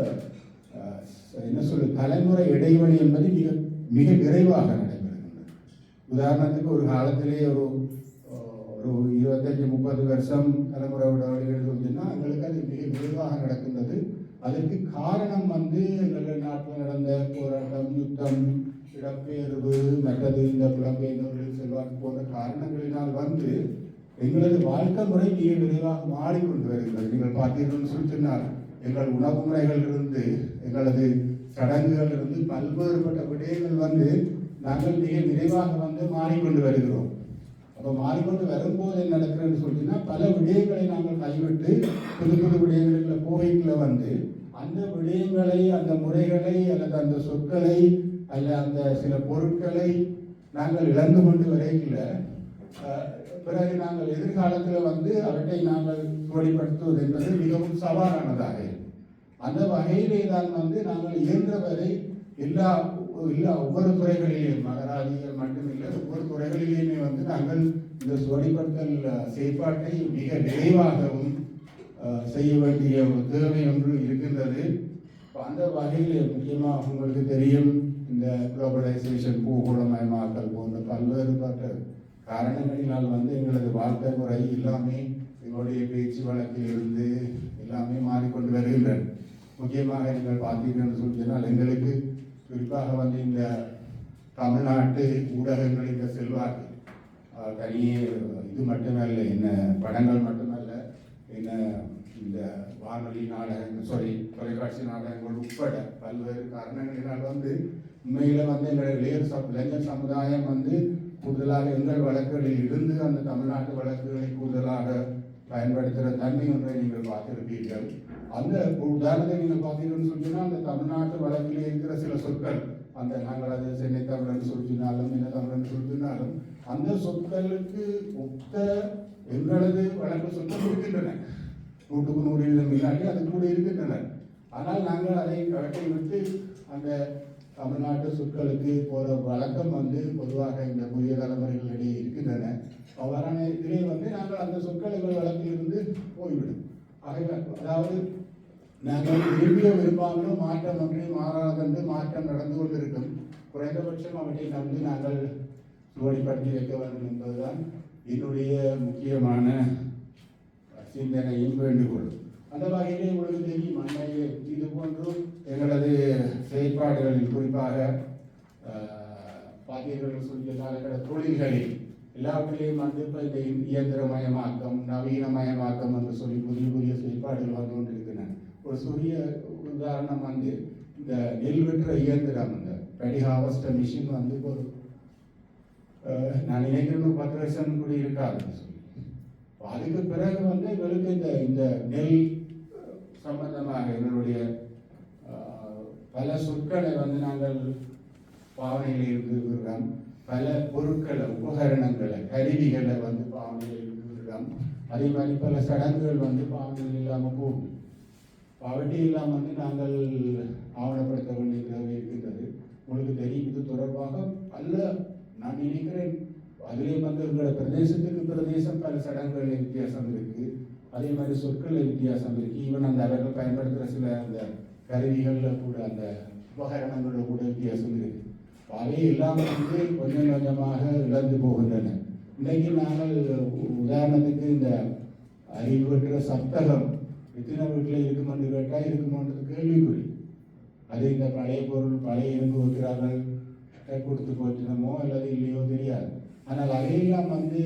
என்ன தலைமுறை இடைவெளி என்பது மிக மிக விரைவாக நடைபெறுகின்றது. உதாரணத்துக்கு ஒரு காலத்திலே ஒரு 25-30 வருஷம் தலைமுறை இடைவெளிகள் சொன்னால் எங்களுக்கு அது மிக விரைவாக நடக்கின்றது. அதற்கு காரணம் எங்கள் நாட்டில் நடந்த போராட்டம், யுத்தம், இடப்பெயர்வு, மற்றது இந்த புலம்பெயர்ந்தவர்கள் செல்வாக்கு போன்ற காரணங்களினால் எங்களது வாழ்க்கை முறை மிக விரைவாக மாறிக்கொண்டு வருகிறது. நீங்கள் பார்த்தீர்கள் சொன்னால் எங்கள் உணவு முறைகளிலிருந்து எங்களது சடங்குகள் இருந்து பல்வேறுபட்ட விடயங்கள் நாங்கள் மிக விரைவாக மாறிக்கொண்டு வருகிறோம். அப்போ மாறிக்கொண்டு வரும்போது என்ன நடக்கிறதுன்னு சொல்லினா பல விடயங்களை நாங்கள் கைவிட்டு புது புது விடயங்களில் போகைக்குள்ள அந்த விடயங்களை, அந்த முறைகளை அல்லது அந்த சொற்களை அல்ல அந்த சில பொருட்களை நாங்கள் இழந்து கொண்டு வரைக்கல பிறகு நாங்கள் எதிர்காலத்தில் அவற்றை நாங்கள் தோழிப்படுத்துவது என்பது மிகவும் சவாலானதாக. அந்த வகையிலே தான் நாங்கள் இயன்றவரை எல்லா ஒவ்வொரு துறைகளிலேயும் அகராதிகள் மட்டுமில்லை, ஒவ்வொரு துறைகளிலேயுமே நாங்கள் இந்த சுவடிப்படுத்தல் செயற்பாட்டை மிக விரைவாகவும் செய்ய வேண்டிய ஒரு தேவை ஒன்று இருக்கின்றது. அந்த வகையில் முக்கியமாக உங்களுக்கு தெரியும் இந்த குளோபலைசேஷன், பூகோளமயமாக்கல் போன்ற பல்வேறுபட்ட காரணங்களினால் எங்களது வாழ்க்கை முறை எல்லாமே எங்களுடைய பேச்சு வழக்கில் இருந்து எல்லாமே மாறிக்கொண்டு வருகின்றன. முக்கியமாக நீங்கள் பார்த்தீங்கன்னு சொன்னால் எங்களுக்கு குறிப்பாக இந்த தமிழ்நாட்டு ஊடகங்களின் செல்வாக்கு தனியே இது மட்டுமல்ல, என்ன படங்கள் மட்டுமல்ல, என்ன இந்த வானொலி நாடகங்கள் தொலைக்காட்சி நாடகங்கள் உட்பட பல்வேறு காரணங்களினால் உண்மையில் எங்களுடைய இளைஞர் சமுதாயம் கூடுதலாக எங்கள் வழக்குகளில் இருந்து அந்த தமிழ்நாட்டு வழக்குகளை கூடுதலாக பயன்படுத்துகிற தன்மை ஒன்றை நீங்கள் பார்த்திருப்பீர்கள். அந்த உதாரணத்தை நீங்கள் பார்த்தீங்கன்னு சொன்னால் அந்த தமிழ்நாட்டு வழக்கில் இருக்கிற சில சொற்கள் நாங்கள் அது சென்னை தமிழன் சொல்லினாலும் என்ன தமிழன் சொல்லினாலும் அந்த சொற்களுக்கு ஒத்த எங்களது வழக்கு சொற்கள் இருக்கின்றன. 100% இல்லாட்டி அது கூட இருக்கின்றன. ஆனால் நாங்கள் அதை கவட்டை விட்டு அந்த தமிழ்நாட்டு சொற்களுக்கு போகிற வழக்கம் பொதுவாக இந்த புதிய தலைமுறைகளிடையே இருக்கின்றன. அவ்வாறான இதிலே நாங்கள் அந்த சொற்கள் எங்கள் வழக்கிலிருந்து போய்விடும். அதாவது நாங்கள் விரும்பாமலோ மாற்றம் ஒன்றே மாறாதென்று மாற்றம் நடந்து கொண்டிருக்கும். குறைந்தபட்சம் அவற்றை நாங்கள் சுவடிப்படுத்தி வைக்க வேண்டும் என்பதுதான் என்னுடைய முக்கியமான சிந்தனையும் வேண்டுகோள். அந்த வகையிலே உங்களுக்கு தெரியும் அண்மையிலே இது போன்று எங்களது செயற்பாடுகளில் குறிப்பாக பார்த்தீர்கள் சொல்லியதால் எங்களோட தொழில்களில் எல்லாவற்றிலையும் இப்போ இந்த இயந்திரமயமாக்கம், நவீனமயமாக்கம் என்று சொல்லி புதிய புதிய செயற்பாடுகள் வந்து கொண்டிருக்கின்றன. ஒரு சிறிய உதாரணம் இந்த நெல் வெட்டுற இயந்திரம், இந்த பெடி ஹார்வெஸ்டர் மிஷின் ஒரு நான் நினைக்கிறேன் 10 வருஷம் கூட இருக்காது. அதுக்கு பிறகு எங்களுக்கு இந்த நெல் சம்பந்தமாக எங்களுடைய பல சொற்களை நாங்கள் பாவனையில் இருக்கிறோம். பல பொருட்களை, உபகரணங்களை, கருவிகளை பாவனையில் இருக்கிறோம். அதே மாதிரி பல சடங்குகள் பாவனையில் இல்லாமல் போகும். அவற்றை இல்லாமல் நாங்கள் ஆவணப்படுத்த வேண்டிய தேவை இருக்கின்றது. உங்களுக்கு தெரியும் இது தொடர்பாக நான் நினைக்கிறேன் அதிலே எங்களோட பிரதேசத்துக்கு பிரதேசம் பல சடங்குகளில் வித்தியாசம் இருக்கு. அதே மாதிரி சொற்களில் வித்தியாசம் இருக்கு. ஈவன் அந்த அவர்கள் பயன்படுத்துகிற சில அந்த கருவிகளில் கூட அந்த உபகரணங்களில் கூட வித்தியாசம் இருக்கு. அவை எல்லாம் கொஞ்சம் கொஞ்சமாக இழந்து போகின்றன. இன்றைக்கு நாங்கள் உதாரணத்துக்கு இந்த அறிவுற்ற சப்தகம் எத்தனை வீட்டில் இருக்குமென்று கேட்டால் இருக்குமென்றது கேள்விக்குறி. அது இந்த பழைய பொருள் பழைய இரும்பு வைக்கிறார்கள் கொடுத்து போச்சுனமோ அல்லது இல்லையோ தெரியாது. ஆனால் அதையெல்லாம் வந்து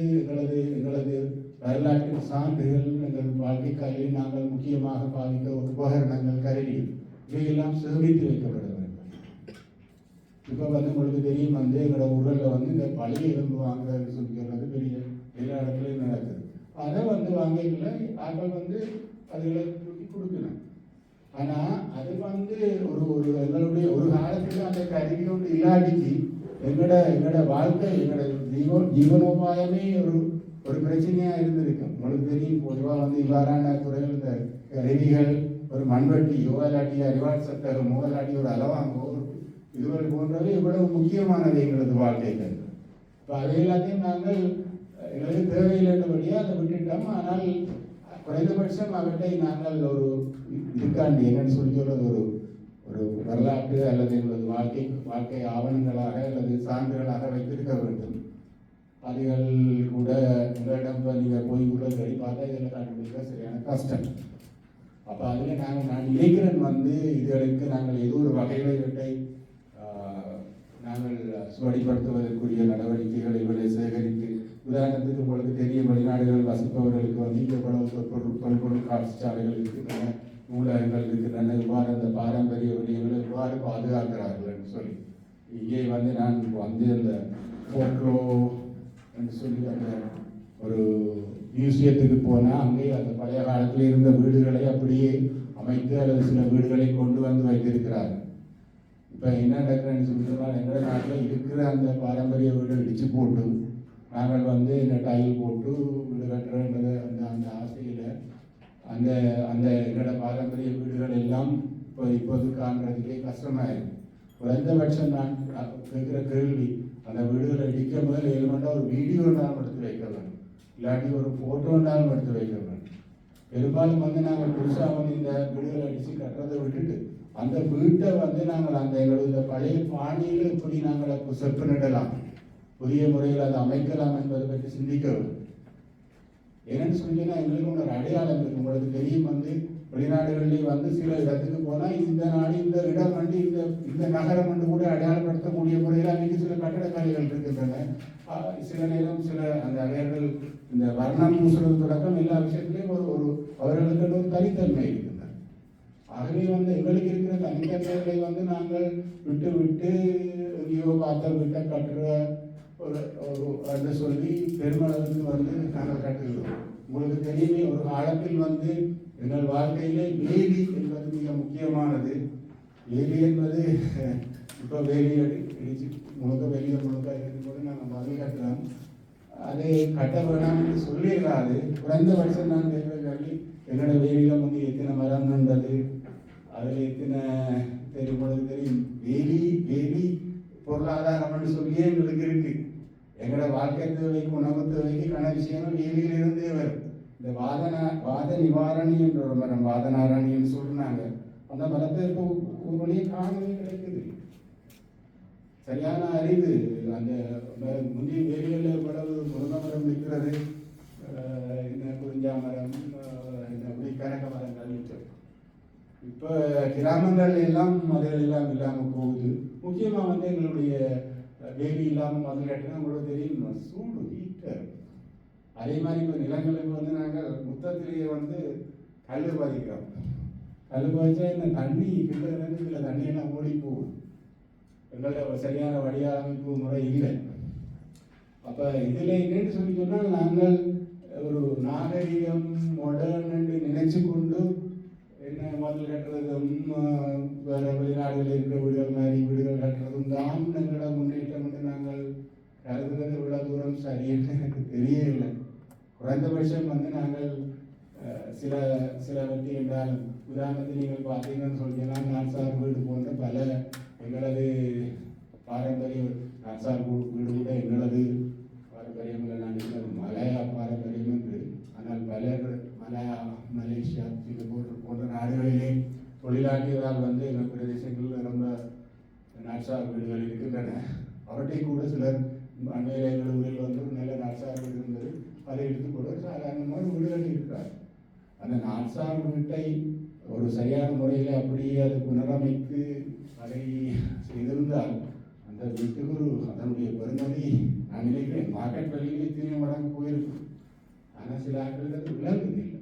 எங்களது வரலாற்று சான்றுகள், எங்கள் வாழ்க்கை கல்வியில் நாங்கள் முக்கியமாக பாவித்த உபகரணங்கள், கருவிகள் இவையெல்லாம் சேமித்து வைக்கப்பட வேண்டும். இப்போ வந்து உங்களுக்கு தெரியும் வந்து எங்களோட ஊரில் வந்து இந்த பழைய எலும்பு வாங்குறதுன்னு சொல்லிக்கிறது பெரிய எல்லா இடத்துலையும் நடக்குது. அதை வந்து வாங்கிக்கல ஆக்கள் வந்து அதுகளை தூக்கி கொடுக்கணும். ஆனால் அது வந்து ஒரு எங்களுடைய ஒரு காலத்தில் அந்த கருவி ஒன்று இல்லாட்டிக்கு எங்களோட வாழ்க்கை, எங்களோட ஜீவனோபாயமே ஒரு பிரச்சனையாக இருந்திருக்கும். உங்களுக்கு தெரியும், பொதுவாக வந்து இவ்வாறான துறைகள் இந்த கருவிகள், ஒரு மண்வெட்டியோ இல்லாட்டி அறிவாள் சட்டகமோ இல்லாட்டி ஒரு அளவாங்கோ இதுவரை போன்றவை இவ்வளவு முக்கியமானது எங்களது வாழ்க்கைகள். இப்போ அதை எல்லாத்தையும் நாங்கள் எங்களுக்கு தேவையில்லைன்றபடியாக அதை விட்டுட்டோம். ஆனால் குறைந்தபட்சம் அவற்றை நாங்கள் ஒரு இதுக்காண்டி என்னன்னு சொல்லி சொல்றது ஒரு வரலாற்று அல்லது எங்களது வாழ்க்கை ஆவணங்களாக அல்லது சான்றுகளாக வைத்திருக்க வேண்டும். அதுகள் கூட எங்களிடம் நீங்கள் போய் உள்ள தேடி பார்த்தா இதில் கண்டுபிடிக்க சரியான கஷ்டம். அப்போ அதில் நான் நினைக்கிறேன் வந்து இதுகளுக்கு நாங்கள் ஏதோ ஒரு வகைகளை இவற்றை நாங்கள் சுவடிப்படுத்துவதற்குரிய நடவடிக்கைகளை இவரை சேகரித்து, உதாரணத்துக்கு உங்களுக்கு தெரியும், வெளிநாடுகள் வசிப்பவர்களுக்கு வந்து எவ்வளவு தொல்பொருள் காட்சிச்சாலைகள் இருக்கின்றன, நூலகங்கள் இருக்கின்றன, இவ்வாறு அந்த பாரம்பரிய விடயங்களை எவ்வாறு பாதுகாக்கிறார்கள் என்று சொல்லி இங்கே வந்து நான் வந்து அந்த ஃபோட்டோ என்று சொல்லி அந்த ஒரு மியூசியத்துக்கு போனால் அங்கே அந்த பழைய காலத்தில் இருந்த வீடுகளை அப்படியே அமைத்து அல்லது சில வீடுகளை கொண்டு வந்து வைத்திருக்கிறார்கள். இப்போ என்ன நடக்கிறேன்னு சொல்லிட்டோம்னா எங்கள் நாட்டில் இருக்கிற அந்த பாரம்பரிய வீடு இடித்து போட்டு நாங்கள் வந்து இந்த டைல் போட்டு வீடு கட்டுறன்றது அந்த ஆசையில் அந்த எங்களோட பாரம்பரிய வீடுகள் எல்லாம் இப்போது காண்றதுக்கே கஷ்டமாக இருக்குது. குறைந்தபட்சம் நான் கேட்குற கேள்வி, அந்த வீடுகளை இடிக்க முதல் 7 மணி ஒரு வீடியோ இருந்தாலும் எடுத்து வைக்க வேண்டும், இல்லாட்டி ஒரு ஃபோட்டோ இருந்தாலும் எடுத்து வைக்க வேண்டும். பெரும்பாலும் வந்து நாங்கள் புதுசாக வந்து இந்த வீடுகளை அடித்து கட்டுறதை விட்டுட்டு அந்த வீட்டை வந்து நாங்கள் அந்த எங்களுடைய பழைய பாணியில் இப்படி நாங்கள் செப்பனிடலாம், புதிய முறையில் அதை அமைக்கலாம் என்பதை பற்றி சிந்திக்க வேண்டும். என்னன்னு சொன்னீங்கன்னா எங்களுக்கு ஒரு அடையாளம் இருக்கு. உங்களுக்கு தெரியும் வந்து வெளிநாடுகளிலே வந்து சில இடத்துக்கு போனால் இந்த நாடு, இந்த இடம் வந்து இந்த நகரம் வந்து கூட அடையாளப்படுத்தக்கூடிய முறையில் அன்றைக்கு சில கட்டடக்கலைகள் இருக்கின்றன. சில நேரம் சில அந்த அடையாளங்கள் இந்த வர்ணம் பூசுறது தொடக்கம் எல்லா விஷயத்துலையும் ஒரு அவர்களுக்கு ஒரு தனித்தன்மை இருக்கின்றன. ஆகவே வந்து எங்களுக்கு இருக்கிற தனித்தன்மைகளை வந்து நாங்கள் விட்டு எங்கேயோ பார்த்த வீட்டை கட்டுற என்று சொல்லி பெருமளவுக்கு வந்து நாங்கள் கட்டுகிறோம். உங்களுக்கு தெரியுமே, ஒரு காலத்தில் வந்து எங்கள் வாழ்க்கையிலே வேலி என்பது மிக முக்கியமானது. வேலி என்பது இப்போ வேலி இடிச்சு வெளியில் இருந்து கூட நாங்கள் மதில் கட்டுறோம். அதை கட்ட வேணாம்னு சொல்லிடாது. குறைந்தபட்சம் நான் சொல்லி என்னோட வேலியில் வந்து எத்தனை மரம் நன்றது, அதில் எத்தனை தெரியும் வேலி பொருளாதாரம்னு சொல்லியே எங்களுக்கு இருக்கு. எங்களோட வாழ்க்கை தேவைக்கு, உணவு தேவைக்கு கன விஷயங்கள் வேலியிலிருந்தே வரும். இந்த வாத நிவாரணி என்ற ஒரு மரம், வாதநாராயணின்னு சொல்றாங்க. அந்த மரத்தை இப்போ ஒரு வழியை காணவே கிடைக்குது. சரியான அறிவு அந்த முந்தைய வேலிகளில் எவ்வளவு முருங்கை மரம் இருக்கிறது, குறிஞ்சா மரம், கனக மரங்கள் இருக்கிறது. இப்போ கிராமங்கள் எல்லாம் அதுகள் எல்லாம் இல்லாமல் போகுது. முக்கியமாக வந்து எங்களுடைய வேலி இல்லாமல் மதில் கட்டினா உங்களுக்கு தெரியும், சூடு ஹீட்டர். அதே மாதிரி இப்போ நிலங்களுக்கு வந்து நாங்கள் முத்தத்திலேயே வந்து கல் பாதிக்கிறோம். கல் பாதிச்சா இந்த தண்ணி கிட்டத்தட்ட சில தண்ணியெல்லாம் ஓடி போகும். எங்கள்கிட்ட சரியான வடிவமைப்பு முறை இல்லை. அப்போ இதில் என்னன்னு சொல்லி சொன்னால் நாங்கள் ஒரு நாகரிகம் மாடர்ன் என்று நினைச்சு கொண்டு என்ன மதில் கட்டுறதும் வேற வெளிநாடுகளில் இருக்கிற வீடுகள் மாதிரி வீடுகள் கட்டுறதும் தான் எங்களோட முன்னேற்றம் என்று நாங்கள் கருதுகிறது இவ்வளோ தூரம் சரியென்று எனக்கு தெரியவில்லை. குறைந்தபட்சம் வந்து நாங்கள் சில வெற்றி என்றால் உதாரணத்தில் நீங்கள் பார்த்தீங்கன்னு சொல்லிங்கன்னா நான்சார் வீடு போன்ற பல எங்களது பாரம்பரிய நான்சார் வீடு கூட எங்களது பாரம்பரியம் இல்லை. நான் இருக்கிறது மலையா பாரம்பரியம் என்று. ஆனால் மலையா, மலேசியா, சிங்கப்பூர் போன்ற நாடுகளிலே தொழிலாற்றியதால் வந்து எங்கள் பிரதேசங்களில் ரொம்ப நாட்சார் வீடுகள் இருக்கின்றன. அவற்றை கூட சிலர் அண்மையில எங்கள் ஊரில் வந்து நல்ல நாட்சார் வீடு இருந்தது, அதை எடுத்துக்கொண்டு சாதாரணமான வீடுகள் இருக்கிறார். அந்த நாட்சார் வீட்டை ஒரு சரியான முறையில் அப்படியே அது புனரமைத்து அதை செய்திருந்தால் அந்த வீட்டுக்கு அதனுடைய பெருமதி நான் நினைக்கிறேன் மார்க்கெட் வெளியில் இத்தனை மடங்கு போயிருக்கும். ஆனால் சில ஆட்களுக்கு அது விளங்குது இல்லை.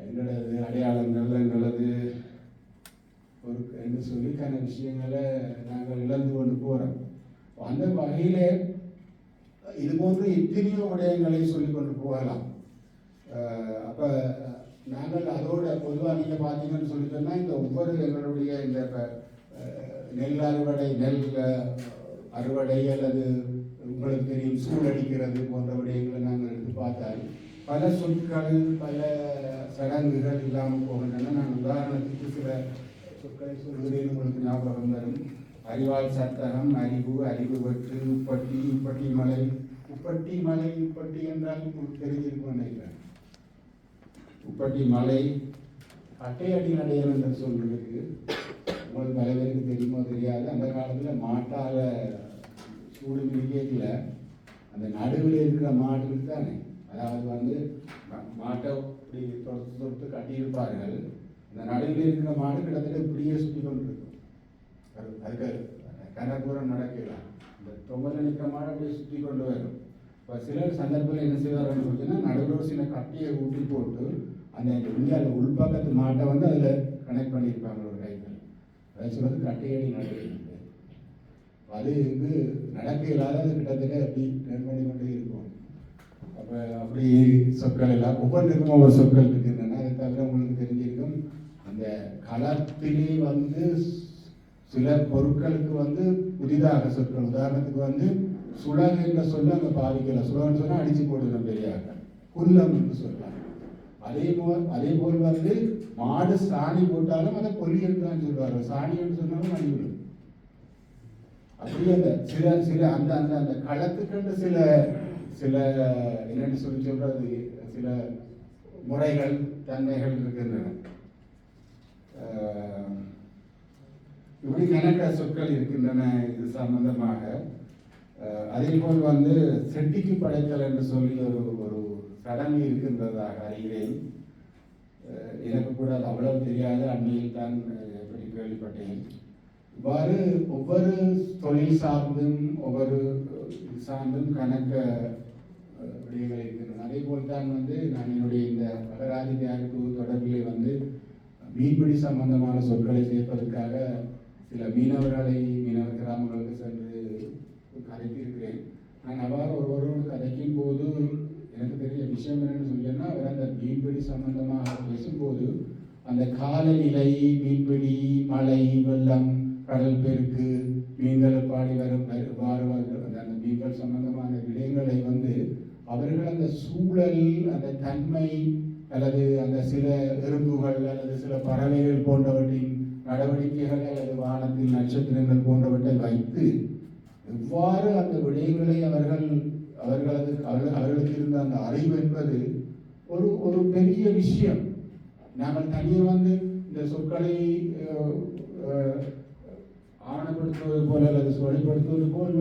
எங்களது அடையாளங்கள் எங்களது ஒரு என்று சொல்லிக்கான விஷயங்களை நாங்கள் இழந்து கொண்டு போகிறோம். அந்த வகையில் இது போன்று எத்தனையோ விடயங்களை சொல்லிக் கொண்டு போகலாம். அப்போ நாங்கள் அதோட பொதுவாக நீங்கள் பார்த்தீங்கன்னு சொல்லி சொன்னால் இந்த ஒவ்வொரு எங்களுடைய இந்த நெல் அறுவடை அல்லது உங்களுக்கு தெரியும் சூழடிக்கிறது போன்ற விடயங்களை நாங்கள் எடுத்து பார்த்தால் பல சொற்கள் பல சடங்குகள் இல்லாமல் போகின்றன. நான் உதாரணத்துக்கு சில சொற்களை சொல்கிறேன், உங்களுக்கு ஞாபகம் வரும். அறிவால் சத்தகம், அறிவு வெற்று, உப்பட்டி மலை. உப்பட்டி என்றால் உங்களுக்கு தெரிஞ்சிருக்கும் நினைக்கிறேன். உப்பட்டி மலை அட்டையடி நடையல் என்று சொல்றதுக்கு உங்களுக்கு பல பேருக்கு தெரியுமோ தெரியாது. அந்த காலத்தில் மாட்டால சூடு மிதிக்கல அந்த நடுவில் இருக்கிற மாட்டுக்கு தானே, அதாவது மாட்டை இப்படி தொடுத்து கட்டியிருப்பார்கள். அந்த நடுவில் இருக்கிற மாடு கிட்டத்தட்ட இப்படியே சுற்றி கொண்டு இருக்கும். அதுக்கு கனபுரம் நடக்கலாம். இந்த தொங்கல் நிற்கிற மாடு அப்படியே சுற்றி கொண்டு வரும். இப்போ சிலர் சந்தர்ப்பத்தில் என்ன செய்வார்கள் சொல்லிச்சுன்னா நடுவில் சில கட்டியை ஊட்டி போட்டு அந்த இந்தியாவில் உள்பக்கத்து மாட்டை அதில் கனெக்ட் பண்ணியிருப்பாங்க ஒரு கைகள். அதை சொல்றது கட்டையடி நடக்கிறது. அது நடக்க இல்லாத கிட்டத்தட்ட அப்படி ரன் பண்ணி கொண்டே இருக்கும். அப்போ அப்படி சொற்கள் எல்லாம் ஒவ்வொன்றுக்கும் ஒவ்வொரு சொற்கள் இருக்கின்றன. அதை தவிர உங்களுக்கு தெரிஞ்சிருக்கும் அந்த களத்திலே சில பொருட்களுக்கு புதிதாக சொற்கள். உதாரணத்துக்கு சுழல் என்ற சொல்ல அங்கே பாவிக்கலாம். சுழல்னு சொன்னால் அடிச்சு போடுறோம் பெரியாக்க. குல்லம் என்று சொல்லலாம். அதே போல் மாடு சாணி போட்டாலும் அதை பொலி என்று சொல்வார்கள். சாணி என்று சொன்னாலும் அடிவிடும். அப்படியே சில அந்த களத்துக்கு சில என்னென்னு சொல்றது சில முறைகள் தன்மைகள் இருக்கின்றன. இப்படி கணக்க சொற்கள் இருக்கின்றன இது சம்பந்தமாக. அதே போல் செட்டிக்கு படைத்தல் என்று சொல்லி ஒரு சடங்கு இருக்கின்றதாக அறிகிறேன். எனக்கு கூட அது அவ்வளவு தெரியாது, அண்மையில் தான் எப்படி கேள்விப்பட்டேன். இவ்வாறு ஒவ்வொரு தொழில் சார்ந்தும் ஒவ்வொரு சார்ந்தும் கணக்க விடயங்கள் இருக்கின்றன. அதே போல் தான் நான் என்னுடைய இந்த அகராதி தயாரிப்பு தொடர்பிலே மீன்பிடி சம்பந்தமான சொற்களை சேர்ப்பதற்காக சில மீனவர் கிராமங்களுக்கு சென்று கதைத்திருக்கிறேன். நான் அவ்வாறு ஒருவரோடு கதைக்கும் போது எனக்கு தெரிய விஷயம் என்னன்னு சொல்லினா, அவர் அந்த மீன்பிடி சம்பந்தமாக பேசும்போது அந்த காலநிலை, மீன்பிடி, மழை, வெள்ளம், கடல் பெருக்கு, மீன்கள் பாடி வரும் அந்த மீன்கள் சம்பந்தமான விடயங்களை அவர்கள் அந்த சூழல், அந்த தன்மை அல்லது அந்த சில எறும்புகள் அல்லது சில பறவைகள் போன்றவற்றின் நடவடிக்கைகள் அல்லது வானத்தில் நட்சத்திரங்கள் போன்றவற்றை வைத்து எவ்வாறு அந்த விடயங்களை அவர்களுக்கு இருந்த அந்த அறிவு என்பது ஒரு பெரிய விஷயம். நாங்கள் தனியே இந்த சொற்களை ஆவணப்படுத்துவது போல அல்லது வெளிப்படுத்துவது போல்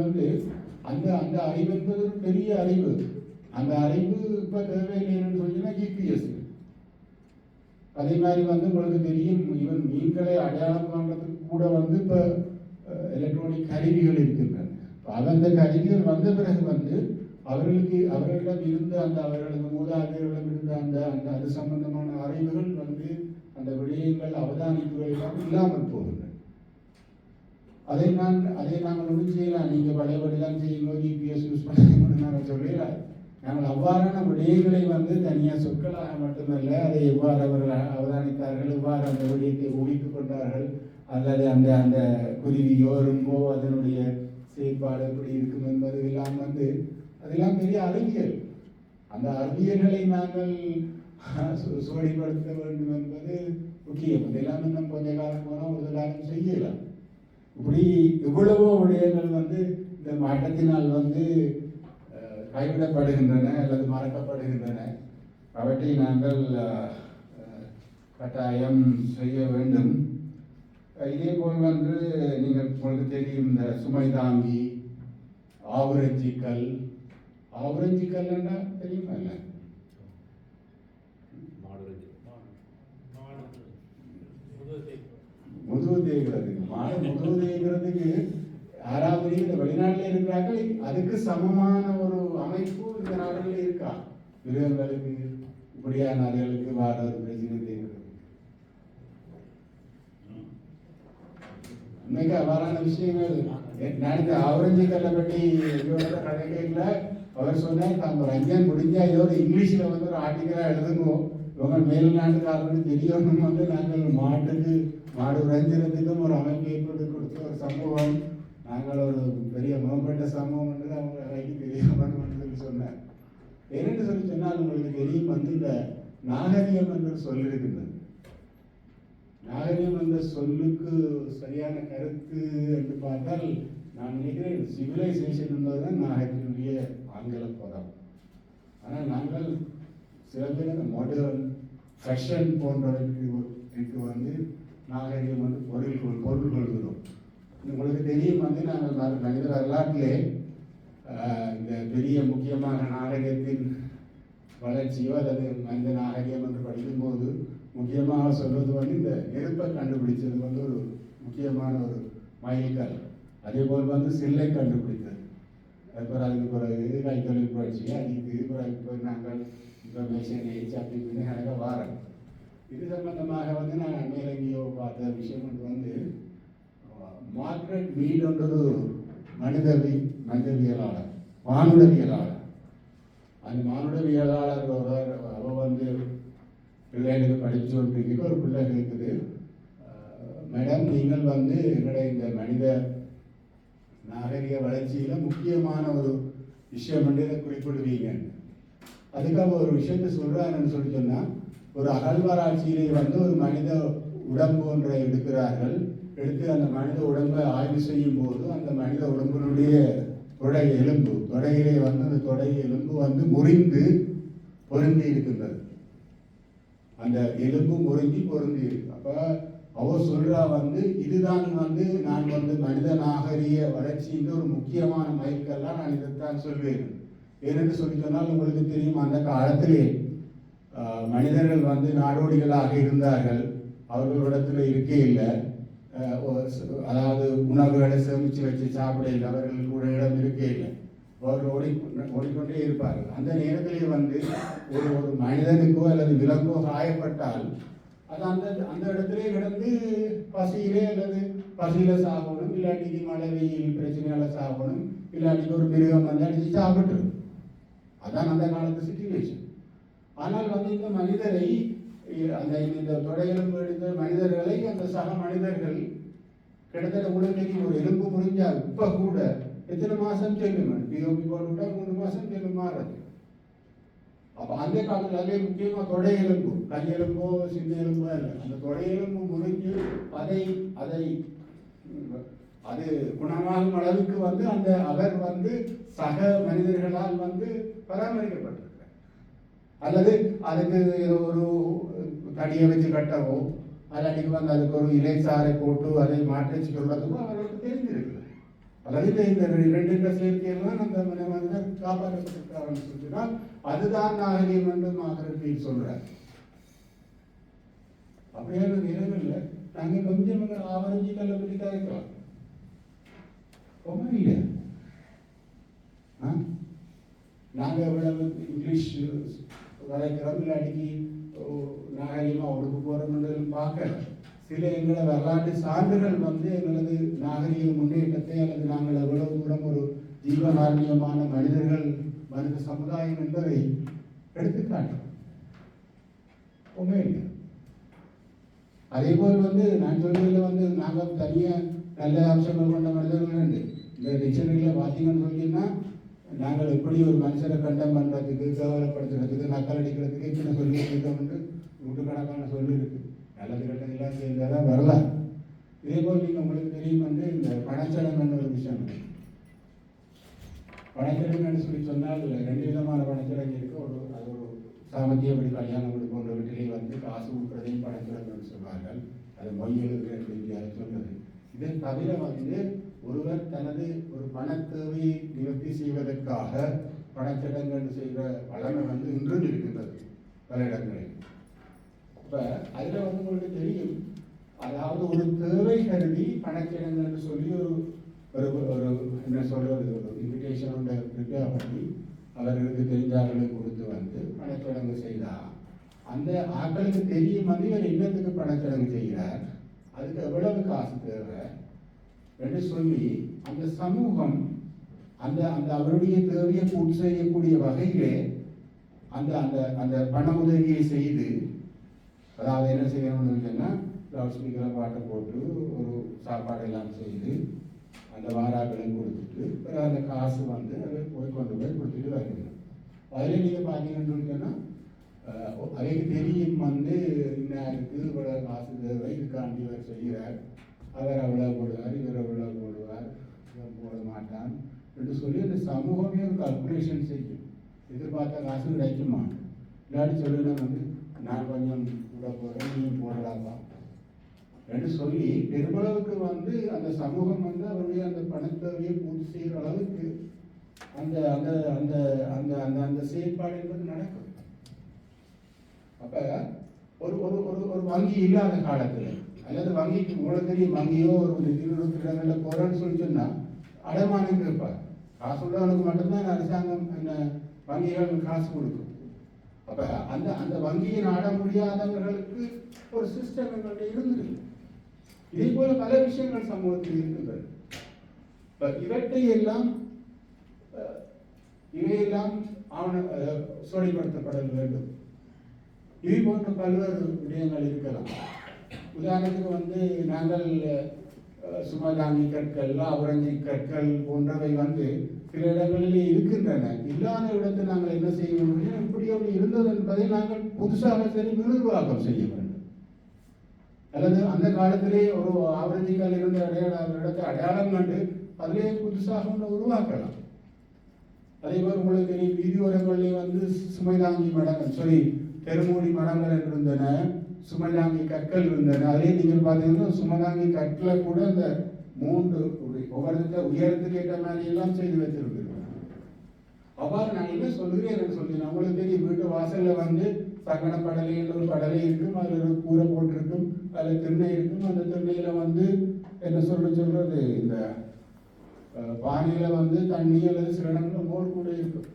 அந்த அறிவு என்பது ஒரு பெரிய அறிவு. அந்த அறிவு இப்ப தேவையில்லைன்னு சொன்னீங்கன்னா ஜிபிஎஸ். அதே மாதிரி உங்களுக்கு தெரியும், ஈவன் மீன்களை அடையாளம் காண்றதுக்கு கூட இப்ப எலக்ட்ரானிக் கருவிகள் இருக்கின்றன. அந்த கருவிகள் வந்த பிறகு அவர்களிடம் இருந்த அவர்களது மூதாதையர்களிடம் இருந்த அந்த அது சம்பந்தமான அறிவுகள் அந்த விடயங்கள் அவதானிப்புகள் எல்லாம் இல்லாமல் போகின்றன. அதை நாங்கள் ஒன்றும் செய்யலாம். நீங்க பழையபடிதான் செய்யும்போது ஜிபிஎஸ் யூஸ் பண்ணணும்னு நாங்கள் சொல்லலாம். நாங்கள் அவ்வாறான விடயங்களை தனியாக சொற்களாக மட்டுமல்ல, அதை எவ்வாறு அவர்கள் அவதானித்தார்கள், எவ்வாறு அந்த விடயத்தை ஊழித்துக் கொண்டார்கள், அல்லது அந்த குருவியோ எறும்போ அதனுடைய செயற்பாடு எப்படி இருக்கும் என்பது எல்லாம் அதெல்லாம் பெரிய அறிவியல். அந்த அறிவியல்களை நாங்கள் சோடிப்படுத்த வேண்டும் என்பது முக்கியம். அதெல்லாம் இன்னும் கொஞ்ச காலம் போனால் ஒரு காலம் செய்யலாம். இப்படி எவ்வளவோ விடயங்கள் இந்த மாற்றத்தினால் கைவிடப்படுகின்றன அல்லது மறக்கப்படுகின்றன. அவற்றை நாங்கள் கட்டாயம் செய்ய வேண்டும். இதே போல் நீங்கள் உங்களுக்கு தெரியும் இந்த சுமை தாங்கி, ஆவுரஞ்சிக்கல் என்ன தெரியுமா? இல்லை, முதுகு தேய்க்கிறதுக்கு யாராவது இந்த வெளிநாட்டில் இருக்கிறார்கள் அதுக்கு சமமான ஒரு அமைப்பு இந்த நாடுகளில் இருக்கா? மிருகங்களுக்கு இப்படியான அதுகளுக்கு வார ஒரு பிரச்சனை இருக்கிறது. உண்மைக்கு அவ்வாறான விஷயங்கள் நான் இந்த ஆவரஞ்சிக்கல்லை பற்றி கதைகள்ல அவர் சொன்னார், நம்ம ரஞ்சன் முடிஞ்சா ஏதோ ஒரு இங்கிலீஷ்ல வந்து ஒரு ஆர்டிக்கலா எழுதுங்கோ, இவங்க மேல்நாட்டுக்காரர்களுக்கு தெரியணும் வந்து நாங்கள் மாடு ரஞ்சனத்துக்கும் ஒரு அமைப்பு ஏற்பட்டு கொடுத்த ஒரு சம்பவம், நாங்கள் ஒரு பெரிய மேம்பட்ட சம்பவம் வந்து அவங்க அறைக்கு தெரியாமல் சொல்லி சொன்னார். என்னென்னு சொல்லி சொன்னால் உங்களுக்கு தெரியும் வந்து இந்த நாகரிகம் என்று சொல்லியிருக்கின்றது. நாகரிகம் என்ற சொல்லுக்கு சரியான கருத்து என்று பார்த்தால் நான் நினைக்கிறேன் சிவிலைசேஷன் என்பதுதான் நாகரிகத்தினுடைய ஆங்கில பதம். ஆனால் நாங்கள் சில பேர் அந்த மாடர்ன் ஃபேஷன் போன்றவற்றுக்கு வந்து நாகரிகம் வந்து பொருள் கொள்கிறோம். உங்களுக்கு தெரியும் வந்து நாங்கள் மனித வரலாற்றிலே இந்த பெரிய முக்கியமான நாகரிகத்தின் வளர்ச்சியோ அல்லது மனித நாகரிகம் என்று படிக்கும்போது முக்கியமாக சொல்வது வந்து இந்த நெருப்பை கண்டுபிடிச்சது வந்து ஒரு முக்கியமான ஒரு மைல்கல். அதே போல் வந்து சில்லை கண்டுபிடித்தது. அதுக்கப்புறம் அதுக்கு பிறகு கைத்தொழில் புரட்சி, அதுக்கு பிறகு நாங்கள் இன்ஃபர்மேஷன் ஏஜ் அப்படி இப்படின்னு எனக்கு வாரம். இது சம்பந்தமாக வந்து நான் அண்மையில் எங்கேயோ பார்த்த விஷயம் வந்து மார்க்ரெட் மீட் என்றொரு மனிதவியலாளர், மானுடவியலாளர். அந்த மானுடவியலாளர் அவ வந்து பிள்ளைகளுக்கு படித்து கொண்டிருக்க ஒரு பிள்ளை இருக்குது, மேடம் நீங்கள் வந்து எங்களுடைய இந்த மனித நாகரிக வளர்ச்சியில முக்கியமான ஒரு விஷயம் வந்து இதை குறிப்பிடுவீங்க. அதுக்காக ஒரு விஷயத்த சொல்றாங்கன்னு சொல்லி சொன்னா, ஒரு அகழ்வாராய்ச்சியிலே வந்து ஒரு மனித உடம்பு ஒன்றை எடுக்கிறார்கள். எடுத்து அந்த மனித உடம்பை ஆய்வு செய்யும் போது அந்த மனித உடம்பினுடைய தொடையிலே வந்து அந்த தொடை எலும்பு வந்து முறிந்து பொருந்தி இருக்கின்றது. அந்த எலும்பு முறிஞ்சி பொருந்தி இருக்கு. அப்ப அவர் சொல்றா வந்து இதுதான் வந்து நான் வந்து மனித நாகரிக வளர்ச்சியின் ஒரு முக்கியமான மைல்கல்லாம் நான் இதைத்தான் சொல்வேன். ஏனென்று சொல்லி சொன்னால் உங்களுக்கு தெரியும், அந்த காலத்திலே மனிதர்கள் வந்து நாடோடிகளாக இருந்தார்கள். அவர்களிடத்துல இருக்கே இல்லை, அதாவது உணவுகளை சேமித்து வச்சு சாப்பிட இல்லை, அவர்களுக்கு கூட இடம் இருக்கே இல்லை, அவர்கள் ஓடிக்கொண்டே இருப்பார்கள். அந்த நேரத்திலே வந்து ஒரு மனிதனுக்கோ அல்லது விலங்கோ காயப்பட்டால் அது அந்த இடத்திலே கிடந்து பசியிலே அல்லது பசியில சாகணும், இல்லாட்டிக்கு மழை வெயில் பிரச்சனையால சாகணும், இல்லாட்டிக்கு ஒரு மிருகம் வந்து அடிச்சு சாப்பிட்டுரும். அதான் அந்த காலத்து சிச்சுவேஷன். ஆனால் வந்து இந்த மனிதரை இந்த தொடையெலும்பு எடுத்த மனிதர்களை அந்த சக மனிதர்கள் கிட்டத்தட்ட உடனடிக்கு ஒரு எலும்பு முறிஞ்சா இப்ப கூட எத்தனை மாசம் செல்லும், பிஓபி போட்டுவிட்டா 3 மாசம் செல்லும் மாறுது. அப்ப அந்த காலத்துல அதே முக்கியமா தொடை எலும்பு, கையெலும்போ சின்ன எலும்போ இல்லை, அந்த தொடை எலும்பு முறிஞ்சு அது குணமாகும் அளவுக்கு வந்து அந்த அவர் வந்து சக மனிதர்களால் வந்து பராமரிக்கப்பட்டிருக்கிறார். அல்லது அதுக்கு ஒரு தடியை வச்சு கட்டவோ அல்லாட்டிக்கு வந்து அதுக்கு ஒரு இலைச்சாரை போட்டு அதை மாற்றி சொல்றதுக்கோ அவர்களுக்கு தெரிஞ்சிருக்கு. அல்லது இந்த 2 சேர்க்கையெல்லாம் அந்த மனிதர் காப்பாற்றப்பட்டிருக்காருன்னு சொல்லினால் அதுதான் நாகரிகம் என்று மார்க்ரெட் சொல்றார். அப்படியான நிலைமையில் நாங்கள் கொஞ்சம் ஆவரஞ்சி கல்லை பற்றி தான் இருக்கலாம். ஒன்றும் இல்லை, நாங்கள் இவ்வளவு இங்கிலீஷ் வரைக்கிறோம், இல்லாட்டிக்கு நாகரிகமாக ஒடுக்கு போகிறோம் பார்க்கல. சில எங்களை வரலாற்று சான்றுகள் வந்து எங்களது நாகரிக முன்னேற்றத்தை அல்லது நாங்கள் எவ்வளவு தூரம் ஒரு ஜீவகாரணியமான மனித சமுதாயம் என்பதை எடுத்துக்காட்டும். ஒன்றும் இல்லை. அதே போல் வந்து நான் சொல்றதுல வந்து நாங்கள் தனியாக நல்ல அம்சங்கள் கொண்ட மனிதர்கள் உண்டு. இந்த டிக்ஷனரியில் பார்த்தீங்கன்னு சொல்லிங்கன்னா நாங்கள் எப்படி ஒரு மனுஷனை கண்டம் பண்ணுறதுக்கு, கேவலப்படுத்துறதுக்கு, நக்கல் அடிக்கிறதுக்கு இத்தனை சொல்லி இருக்கோம்னு நூற்றுக்கணக்கான சொல்லி இருக்கு. நல்லது கட்டதெல்லாம் சேர்ந்தாதான் வரலாம். இதே போல் நீங்கள் உங்களுக்கு தெரியும் வந்து இந்த பணச்சடங்குன்னு ஒரு விஷயம். பணச்சடங்குன்னு சொல்லி சொன்னால் 2 விதமான பணச்சடங்கு இருக்கு. அது ஒரு சாமத்தியப்படி கல்யாணம் போன்ற வீட்டிலே வந்து காசு கொடுக்குறதையும் பணச்சடங்குன்னு சொல்வார்கள். அது மொய் எழுதுகிற சொல்றது. இதை தவிர வந்து ஒருவர் தனது ஒரு பண தேவையை நிவர்த்தி செய்வதற்காக பணச்சடங்குன்னு செய்கிற வளமை வந்து இன்றும் இருக்கின்றது பல இடங்களில். இப்போ அதில் வந்து உங்களுக்கு தெரியும், அதாவது ஒரு தேவை கருதி பணச்சடங்குன்னு சொல்லி ஒரு ஒரு என்ன சொல்கிறது ஒரு இன்விடேஷனோட ப்ரிப்பேர் பண்ணி அவர்களுக்கு தெரிஞ்சார்களுக்கு கொடுத்து வந்து பணச்சடங்கு செய்தார். அந்த ஆட்களுக்கு தெரியும் வந்து இவர் இன்னத்துக்கு பணச்சடங்கு செய்கிறார், அதுக்கு எவ்வளவு காசு தேவை என்று சொல்லி அந்த சமூகம் அந்த அந்த அவருடைய தேவையை பூர்த்தி செய்யக்கூடிய வகையிலே அந்த அந்த அந்த பண உதவியை செய்து, அதாவது என்ன செய்யணும்னு சொன்னால் லவுட் ஸ்பீக்கரில் பாட்டை போட்டு ஒரு சாப்பாடு எல்லாம் செய்து அந்த வாராக்களையும் கொடுத்துட்டு பிறகு அந்த காசு வந்து அதை கொண்டு போய் கொடுத்துட்டு வருகிறது. அதில் நீங்கள் பார்த்தீங்கன்னு சொன்னால் அவைக்கு தெரியும் வந்து இன்னாருக்கு இவ்வளோ காசு தேவை, இதுக்காண்டி இவர் செய்கிறார், அவர் அவ்வளோ போடுவார், இவர் அவ்வளோ போடுவார், இவர் போட மாட்டான் என்று சொல்லி அந்த சமூகமே ஒரு கல்குலேஷன் செய்யும். எதிர்பார்த்த காசு கிடைக்குமா, இல்லாட்டி சொல்லுனா வந்து நான் கொஞ்சம் கூட போகிறேன் நீ போடுறாப்பா என்று சொல்லி பெருமளவுக்கு வந்து அந்த சமூகம் வந்து அவருடைய அந்த பணத்தேவையை பூர்த்தி செய்கிற அளவுக்கு அந்த அந்த அந்த அந்த அந்த அந்த செயல்பாடு என்பது நடக்கும். அப்ப ஒரு ஒரு ஒரு ஒரு வங்கி இல்லாத காலத்துல அல்லது வங்கிக்கு உங்களுக்கு தெரியும் வங்கியோ ஒரு இடங்களில் போறேன்னு சொல்லி சொன்னா அடமானம் கேட்பார். காசு உள்ளவனுக்கு மட்டும்தான் அரசாங்கம் அந்த வங்கிகள் காசு கொடுக்கும். அப்ப அந்த அந்த வங்கியை நாட முடியாதவர்களுக்கு ஒரு சிஸ்டம் எங்கள்கிட்ட இருந்தது. இதே போல பல விஷயங்கள் சமூகத்தில் இருக்கின்றது. இவையெல்லாம் சோடிப்படுத்தப்பட வேண்டும். இது போன்ற பல்வேறு விடயங்கள் இருக்கலாம். உதாரணத்துக்கு வந்து நாங்கள் சுமதாங்கி கற்கள், ஆவரஞ்சி கற்கள் போன்றவை வந்து சில இடங்களிலே இருக்கின்றன. இல்லாத இடத்தை நாங்கள் என்ன செய்ய வேண்டும், எப்படி ஒன்று இருந்தது என்பதை நாங்கள் புதுசாக சரி விரிவாக்கம் செய்ய வேண்டும். அல்லது அந்த காலத்திலே ஒரு ஆவரஞ்சிக்கால் இருந்த இடத்தை அடையாளம் கண்டு அதிலே புதுசாக ஒன்று உருவாக்கலாம். அதே போல் உங்களுக்கு தெரியும் வீதியோரங்களிலே வந்து சுமைதாங்கி மடங்கள் தெருமூடி மடங்கள் இருந்தன, சுமைதாங்கி கற்கள் இருந்தன. அதே நீங்கள் பார்த்தீங்கன்னா சுமைதாங்கி கற்களை கூட அந்த 3 ஒவ்வொருத்த உயரத்துக்கு ஏற்ற மாதிரி எல்லாம் செய்து வச்சிருக்கிறோம். அவ்வாறு நான் என்ன சொல்கிறேன் சொல்லி நம்மளுக்கு தெரியும் வீட்டு வாசல்ல வந்து சங்கட படலை என்ற ஒரு படலை இருக்கும், அதில் ஒரு கூரை போட்டிருக்கும், அதில் திண்ணை இருக்கும். அந்த திண்ணையில வந்து என்ன சொல்றது இந்த பானையில வந்து தண்ணி அல்லது சில இடங்களில் மோர் கூட இருக்கும்.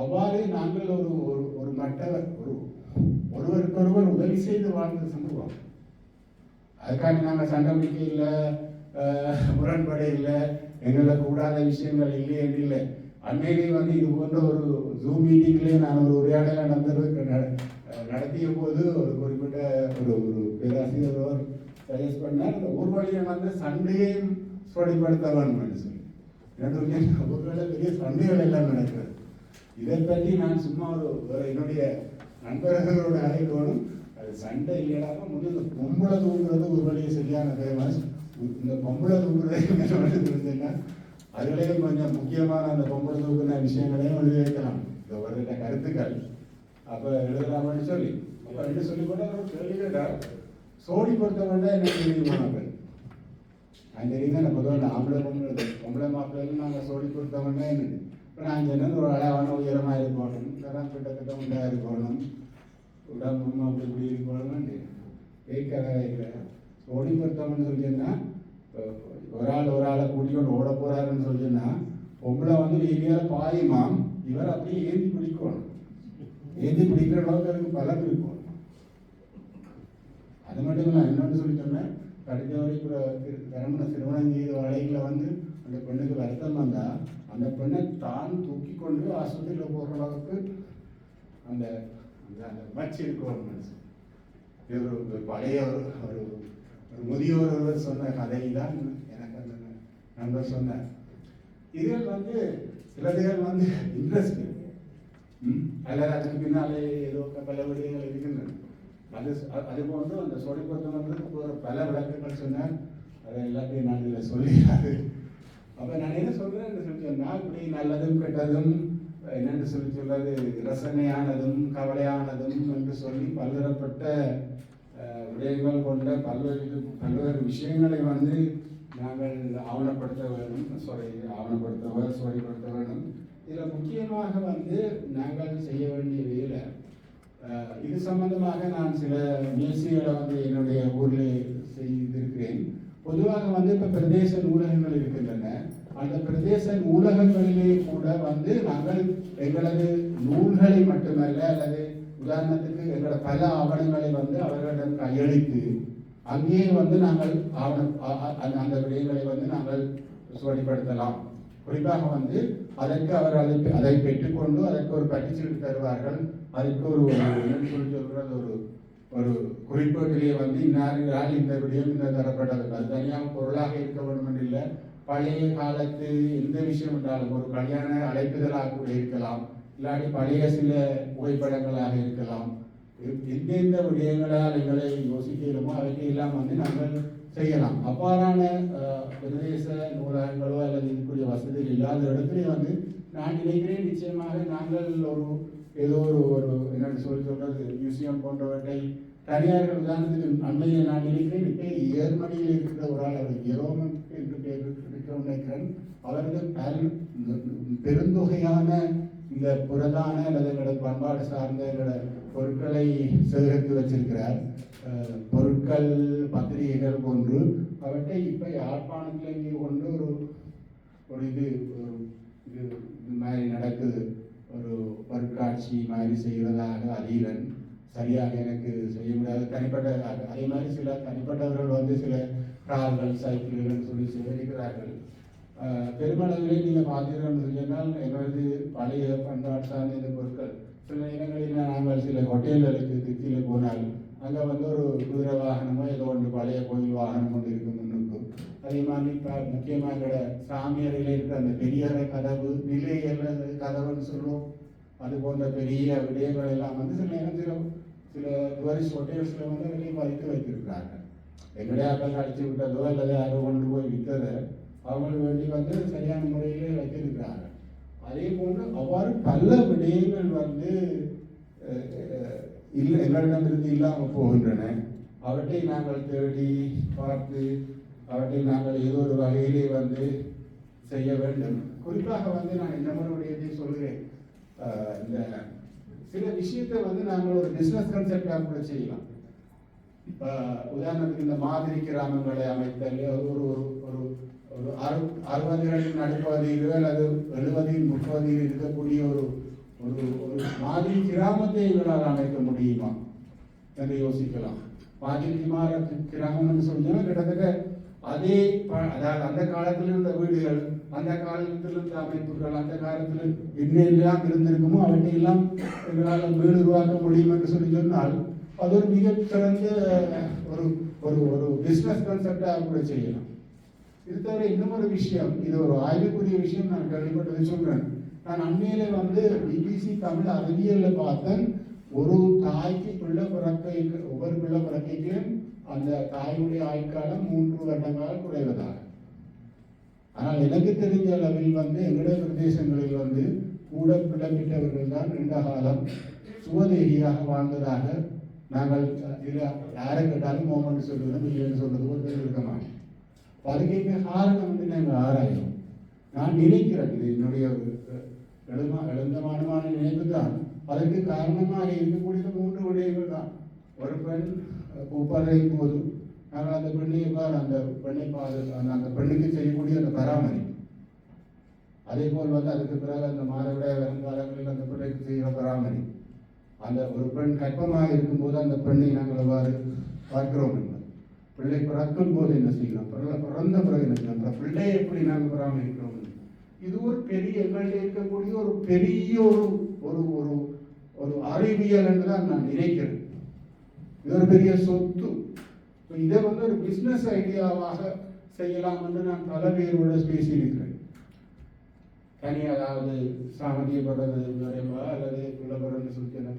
அவ்வாறு நாங்கள் ஒரு ஒரு மற்றவர் ஒருவருக்கொருவர் உதவி செய்து வாழ்ந்த சமூகம். அதுக்காக நாங்கள் சண்டை பிடிக்க இல்லை, முரண்படை இல்லை, எங்களை கூடாத விஷயங்கள் இல்லை என்று இல்லை. அன்னையிலே வந்து இது போன்ற ஒரு ஜூம் மீட்டிங்லேயே நான் ஒரு உரையாடலை நடத்திய போது ஒரு குறிப்பிட்ட ஒரு பேராசிரியர் ஒருவர் சஜஸ்ட் பண்ணார், இந்த ஊர்வலியை வந்து சண்டையும் சோடிப்படுத்த வேண்டும் சொல்லி. ஊர்வலை பெரிய சண்டைகள் எல்லாம் நடக்கிறது. இதை பற்றி நான் சும்மா ஒரு என்னுடைய நண்பர்களோட அழைக்கணும், அது சண்டை இல்லைடாம முதல் இந்த பொம்பளை தூங்குறது ஒரு வழியை சரியான ஃபேமஸ். இந்த பொம்பளை தூங்குறதுன்னா அதுலேயும் கொஞ்சம் முக்கியமான அந்த பொம்பளை தூக்குன விஷயங்களையும் எழுதி வைக்கலாம், இந்த ஒரு கருத்துக்கள் அப்போ எழுதலாம்னு சொல்லி அப்போ என்ன சொல்லி கூட கேள்விடா சோடி பொறுத்த வேண்டாம் என்ன தெரியுமானார்கள் நான் தெரியுங்க. பொதுவாக பொம்பளை மாப்பிள்ளைன்னு நாங்கள் சோடி பொறுத்த வேண்டாம் என்னது. இப்போ நான் சொன்னது ஒரு அழகான உயரமாக இருக்கணும், தரம் கிட்டத்தட்ட உண்டாக இருக்கணும், உடம்பு அப்படி இப்படி இருக்கணும்னு கேட்கறதா இல்லை. ஓடி பொருத்தம்னு சொல்லிச்சுன்னா ஒரு ஆளை கூட்டிக்கொண்டு ஓட போறாருன்னு சொல்லிச்சுன்னா பொம்பளை வந்து வீதியால் பாயுமாம், இவர் அப்படியே ஏந்தி பிடிக்கணும். ஏந்தி பிடிக்கிற அளவுக்கு அதுக்கு பலம் இருக்கும். அது மட்டும் இல்லை, இன்னொன்று சொல்லி சொன்னேன், கடைசி வரைக்கும் திருமணம் செய்த வழிகளில் வந்து அந்த பெண்ணுக்கு வருத்தம் வந்தால் அந்த பெண்ணை தான் தூக்கி கொண்டு ஆஸ்பத்திரியில் போகிற அளவுக்கு அந்த அந்த மச்சு இருக்கும் மனசு. இது ஒரு பழைய ஒரு முதியோர் ஒருவர் சொன்ன கதை தான் எனக்கு அந்த நண்பர் சொன்னார். இதில் வந்து சிலதுகள் வந்து இன்ட்ரெஸ்ட் அல்லது அதுக்கு பின்னாலே ஏதோ பல விடயங்கள் இருக்கின்றன. அது போன்று அந்த சோடிப்பொருத்தம் வந்து பல விளக்கங்கள் சொன்னார். அதை எல்லாத்தையும் நான் இதில் சொல்லிடாது. அப்போ நான் என்ன சொல்கிறேன் சொன்னா, இப்படி நல்லதும் கெட்டதும் என்னென்று சொல்றது ரசனையானதும் கவலையானதும் என்று சொல்லி பல்வேறுபட்ட விடயங்கள் கொண்ட பல்வேறு விஷயங்களை வந்து நாங்கள் ஆவணப்படுத்த வேண்டும், சோடிப்படுத்த வேண்டும். இதில் முக்கியமாக வந்து நாங்கள் செய்ய வேண்டிய வேலை, இது சம்பந்தமாக நான் சில முயற்சிகளை வந்து என்னுடைய ஊரில் செய்திருக்கிறேன். பொதுவாக வந்து இப்போ பிரதேச நூலகங்கள் இருக்கின்றன. அந்த பிரதேச நூலகங்களிலே கூட வந்து நாங்கள் எங்களது நூல்களை மட்டுமல்ல, அல்லது உதாரணத்துக்கு எங்களோட பல ஆவணங்களை வந்து அவர்களிடம் கையளித்து அங்கேயே வந்து நாங்கள் அந்த விடயங்களை வந்து நாங்கள் சுவடிப்படுத்தலாம். குறிப்பாக வந்து அதற்கு அவர் அதை பெற்றுக்கொண்டு அதற்கு ஒரு பட்டிச்சீட்டு தருவார்கள். அதுக்கு ஒரு என்னன்னு சொல்லி சொல்கிறது ஒரு குறிப்பீட்டிலேயே வந்து இன்னார் இந்த விடயம் இந்த தரப்பட்டது. அது தனியாக பொருளாக இருக்க வேண்டும் என்று இல்லை. பழைய காலத்து எந்த விஷயம் என்றாலும் ஒரு கல்யாண அழைப்புதலாக கூட இருக்கலாம், இல்லாட்டி பழைய சில புகைப்படங்களாக இருக்கலாம். எந்தெந்த விடயங்களால் எங்களை யோசிக்கிறோமோ அவற்றையெல்லாம் வந்து நாங்கள் செய்யலாம். அவ்வாறான பிரதேச நூலகங்களோ அல்லது இதுக்குரிய வசதிகள் இல்லாத இடத்துல வந்து நான் நினைக்கிறேன் நிச்சயமாக நாங்கள் ஏதோ ஒரு என்னென்னு சொல்றது மியூசியம் போன்றவற்றை தனியார்கள் உதாரணத்துக்கு அண்மையில் நான் நினைக்கிறேன் இப்போ ஏர்மடியில் இருக்கிற ஒரு ஆள் அவர் எரோமன் என்று பேர் நினைக்கிறேன். அவர்கள் பெருந்தொகையான இந்த புரதான அல்லது எங்களோட பண்பாடு சார்ந்த எங்களோட பொருட்களை சேகரித்து வச்சிருக்கிறார். பொருட்கள் பத்திரிகைகள் போன்று அவற்றை இப்போ யாழ்ப்பாணத்தில் இங்கே கொண்டு இது மாதிரி நடக்குது. ஒரு பொருட்காட்சி மாதிரி செய்கிறதாக அதீரன் சரியாக எனக்கு செய்ய முடியாது. தனிப்பட்ட அதே மாதிரி சில தனிப்பட்டவர்கள் வந்து சில கார்கள் சைக்கிள்கள் சொல்லி சேகரிக்கிறார்கள். பெருமளவிலே நீங்கள் பார்த்தீர்கள் சொன்னால் எங்களது பழைய பண்பாடு சார்ந்த இந்த பொருட்கள் சில நேரங்களில் நாங்கள் சில ஹோட்டல்களுக்கு திருச்சியில் போனால் அங்கே வந்து ஒரு குதிரை வாகனமோ ஏதோ ஒன்று பழைய கோயில் வாகனம் ஒன்று இருக்கும் முன்னுக்கு. அதே மாதிரி இப்போ முக்கியமாக எங்களோட சாமியாரில் இருக்கிற அந்த பெரிய கதவு நிலை கதவுன்னு சொல்லுவோம். அது போன்ற பெரிய விடயங்கள் எல்லாம் வந்து சில நேரம் சில டூரிஸ்ட் ஹோட்டல்ஸில் வந்து வெளியே பதித்து வைத்திருக்கிறார்கள். எங்களையே அப்போ அடிச்சு விட்டதோ அல்லது யாரோ கொண்டு போய் விற்றதை அவங்களுக்கு வேண்டி வந்து சரியான முறையிலே வைத்திருக்கிறார்கள். அதே போன்று அவ்வாறு பல விடயங்கள் வந்து எங்களிடமிருந்து இல்லாமல் போகின்றன. அவற்றை நாங்கள் தேடி பார்த்து அவற்றை நாங்கள் ஏதோ ஒரு வகையிலே வந்து செய்ய வேண்டும். குறிப்பாக வந்து நான் என்ன ஒரு விடயத்தை சொல்கிறேன். இந்த சில விஷயத்தை வந்து நாங்கள் ஒரு பிஸ்னஸ் கன்செப்டாக கூட செய்யலாம். இப்போ உதாரணத்துக்கு இந்த மாதிரி கிராமங்களை அமைத்தல் ஒரு ஒரு ஒரு 60களின் நடுப்பகுதியிலோ அல்லது 70களின் முற்பகுதியில் இருக்கக்கூடிய ஒரு ஒரு மாதிரி கிராமத்தை இவர்களால் அமைக்க முடியுமா என்று யோசிக்கலாம். மாதிரி கிராமம்னு சொன்னால் கிட்டத்தட்ட அதே அதாவது அந்த காலத்தில் இருந்த வீடுகள், அந்த காலத்தில் இருந்த அமைப்புகள், அந்த காலத்தில் என்னெல்லாம் இருந்திருக்குமோ அவற்றையெல்லாம் எங்களால் வீடு உருவாக்க முடியும் என்று சொன்னால் அது ஒரு மிக சிறந்த ஒரு ஒரு ஒரு பிஸ்னஸ் கான்செப்டாக கூட செய்யலாம். இது தவிர இன்னும் ஒரு விஷயம், இது ஒரு ஆய்வுக்குரிய விஷயம், நான் கேள்விப்பட்டது சொல்கிறேன். நான் அண்மையில வந்து பிபிசி தமிழ் அறிவியலில் பார்த்தேன். ஒரு தாய்க்கு பிள்ளை பிறக்க ஒவ்வொரு பிள்ளை பிறக்கைக்கும் அந்த தாயுடைய ஆயுட்காலம் 3 வருடங்களால் குறைவதாக. ஆனால் எனக்கு தெரிஞ்ச அளவில் வந்து எங்களுடைய பிரதேசங்களில் வந்து கூட பிள்ளைப்பட்டவர்கள் தான் நீண்ட காலம் சுவதேகியாக வாழ்ந்ததாக நாங்கள் இதில் யாரை கேட்டாலும் மோமெண்ட் சொல்லுவோம், இல்லைன்னு சொல்றது ஒரு பேர் இருக்க மாட்டேன். அதுக்கு காரணம் வந்து நாங்கள் ஆராயும். நான் நினைக்கிறேன், இது என்னுடைய எழுந்தமானமான நினைவு தான். அதற்கு காரணமாக இருக்கக்கூடிய 3 விடயங்கள் தான். ஒரு பெண் ஒப்படையும் போது நாங்கள் அந்த பெண்ணை அந்த பெண்ணை அந்த பெண்ணுக்கு செய்யக்கூடிய அந்த பராமரிப்பு, அதே போல் வந்து அதுக்கு பிறகு அந்த மாதவிடாய் வருங்காலங்களில் அந்த பெண்ணுக்கு செய்கிற பராமரிப்பு, அந்த ஒரு பெண் கற்பமாக இருக்கும்போது அந்த பெண்ணை நாங்கள் எவ்வாறு பார்க்கிறோம் என்பது, பிள்ளை பிறக்கும் போது என்ன செய்யலாம், பிறந்த பிறகு என்ன செய்யலாம், அந்த பிள்ளையை எப்படி நாங்கள் பராமரிக்கிறோம். இது ஒரு பெரிய எங்கள்கிட்ட இருக்கக்கூடிய ஒரு பெரிய ஒரு ஒரு ஒரு அறிவியல் என்று தான் நான் நினைக்கிறேன். இது ஒரு பெரிய சொத்து. இதை வந்து ஒரு பிஸ்னஸ் ஐடியாவாக செய்யலாம் என்று நான் பல பேரோட பேசியிருக்கிறேன். தனி அதாவது சாமதியப்படுறது அல்லது பிள்ளைப்படுறது சொல்லி என்ன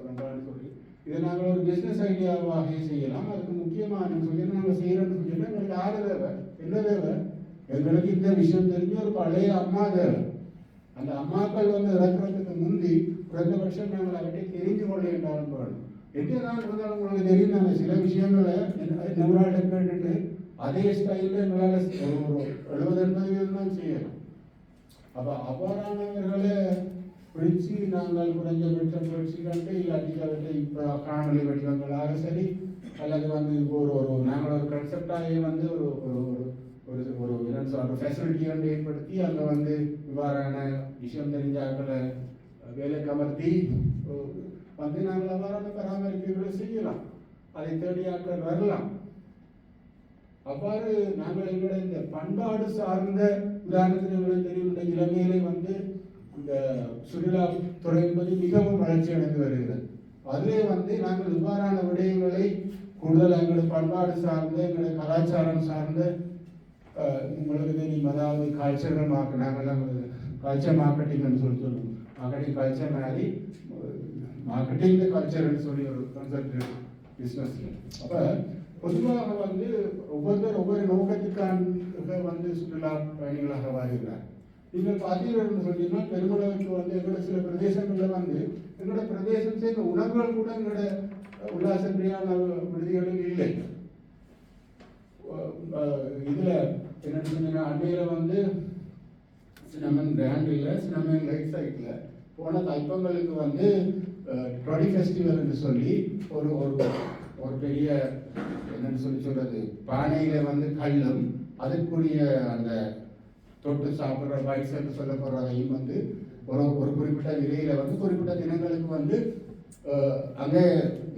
சொல்லி இதை நாங்கள் ஒரு பிஸ்னஸ் ஐடியாவாக செய்யலாம். அதுக்கு முக்கியமான சொல்லி நாங்கள் செய்யறோம்னு சொல்லி எங்களுக்கு யாரு தேவை, என்ன தேவை, எங்களுக்கு இந்த விஷயம் தெரிஞ்சு ஒரு பழைய அம்மா தேவை. அந்த அம்மாக்கள் வந்து இறக்குறதுக்கு முந்தி குறைந்தபட்சம் நாங்கள் அவற்றை தெரிஞ்சு கொள்ள என்றாலும் போகணும். எங்கேதான் இருந்தாலும் உங்களுக்கு தெரியும், நாங்கள் சில விஷயங்களை நம்மளால் கேட்டுட்டு அதே ஸ்டைலில் எங்களால் ஒரு 70-80% தான் செய்யலாம். அப்போ அவ்வாறானவர்களை பிடிச்சி நாங்கள் குறைஞ்சபட்சம் பிடிச்சி கண்டு இல்லாட்டி அவற்றை இப்போ காணொலி வடிவங்களாக சரி அல்லது வந்து ஒரு நாங்கள் ஒரு கன்செப்டாகவே வந்து ஒரு ஒரு ஒரு என்னன்னு சொல்ற ஃபெசிலிட்டி வந்து ஏற்படுத்தி அங்கே வந்து இவ்வாறான விஷயம் தெரிஞ்சாக்களை வேலைக்கு அமர்த்தி வந்து நாங்கள் அவ்வாறான பராமரிப்புகளை செய்யலாம். அதை தேடி ஆட்கள் வரலாம். அவ்வாறு நாங்கள் எங்களோட இந்த பண்பாடு சார்ந்த உதாரணத்துக்கு எங்களுக்கு தெரியும், இந்த இலங்கையிலே வந்து இந்த சுற்றுலாத்துறை என்பது மிகவும் வளர்ச்சி அடைந்து வருகிறது. அதிலே வந்து நாங்கள் இவ்வாறான விடயங்களை கூடுதல் எங்களுடைய பண்பாடு சார்ந்த எங்களுடைய கலாச்சாரம் சார்ந்த உங்களுக்கு தெரியும், அதாவது கல்ச்சரல் நாங்கள் கல்ச்சர் மார்க்கெட்டிங்னு சொல்லுவோம். மார்க்கெட்டிங் கல்ச்சர் மாதிரி மார்க்கெட்டிங் கல்ச்சர்னு சொல்லி ஒரு கான்செப்ட் பிஸ்னஸ்ல. அப்போ பொதுவாக வந்து ஒவ்வொரு நோக்கத்திற்கான வந்து சுற்றுலா பயணிகளாக வருகிறார். நீங்கள் பார்த்தீங்கன்னு சொன்னீங்கன்னா பெருமளவுக்கு வந்து எங்களோட சில பிரதேசங்களில் வந்து எங்களோட பிரதேசம் சேர்ந்த உணவுகள் கூட எங்களோட உல்லாச பிரியான விடுதிகளில் இல்லை. இதுல என்னன்னு சொன்னீங்கன்னா அண்மையில வந்து சினமன் கிராண்ட் இல்லை, சினமன் லைட் சைட்ல போன தைப்பங்களுக்கு வந்து ட்ரொடி ஃபெஸ்டிவல் என்று சொல்லி ஒரு ஒரு பெரிய என்னன்னு சொல்றது பானையில வந்து கல்லும் அதற்குரிய அந்த தொட்டு சாப்பிட்ற பைக்ஸ் என்று சொல்ல போறதையும் வந்து ஒரு குறிப்பிட்ட விலையில வந்து குறிப்பிட்ட தினங்களுக்கு வந்து அங்கே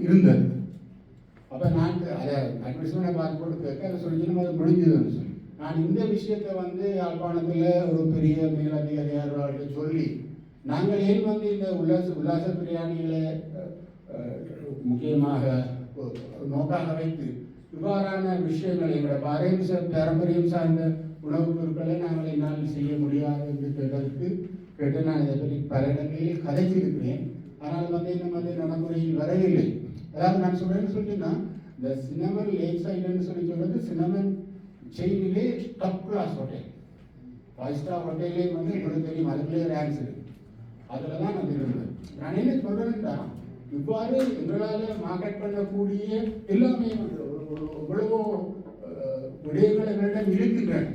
இருந்தது. அப்போ நான் அதை அட்வர்டைஸ்மெண்ட் பார்த்து போட்டு கேட்க அதை சொல்லி அது முடிஞ்சதுன்னு சொல்லி நான் இந்த விஷயத்தை வந்து யாழ்ப்பாணத்தில் ஒரு பெரிய மேலதிகாரியாளர்கிட்ட சொல்லி நாங்கள் ஏன் வந்து இந்த உல்லாச பிரியாணிகளை முக்கியமாக நோக்காக வைத்து இவ்வாறான விஷயங்கள் எங்களோட பாரம்பரியம் சார்ந்த உணவுப் பொருட்களை நாங்கள் என்னால் செய்ய முடியாது என்று கேட்டு நான் இதை பற்றி பல இடங்களில் கதைச்சிருக்கிறேன். ஆனால் வந்து இன்னும் வந்து நடைமுறையில் வரவில்லை. அதாவது நான் சொல்றேன்னு சொல்லினா இந்த சினமன் லேக் சைடுன்னு சொல்றது சினமன் செயினிலே டாப் கிளாஸ் ஹோட்டல், 5 ஸ்டார் ஹோட்டலே வந்து உங்களுக்கு தெரியும், அதுக்குள்ளே ரேங்க்ஸ் இருக்கு. அதில் தான் நான் இருந்தேன். நான் என்ன சொல்றேன்னா இவ்வாறு எங்களால் மார்க்கெட் பண்ணக்கூடிய எல்லாமே வந்து எவ்வளவோ விடயங்கள் எங்களிடம் இருக்கின்றன.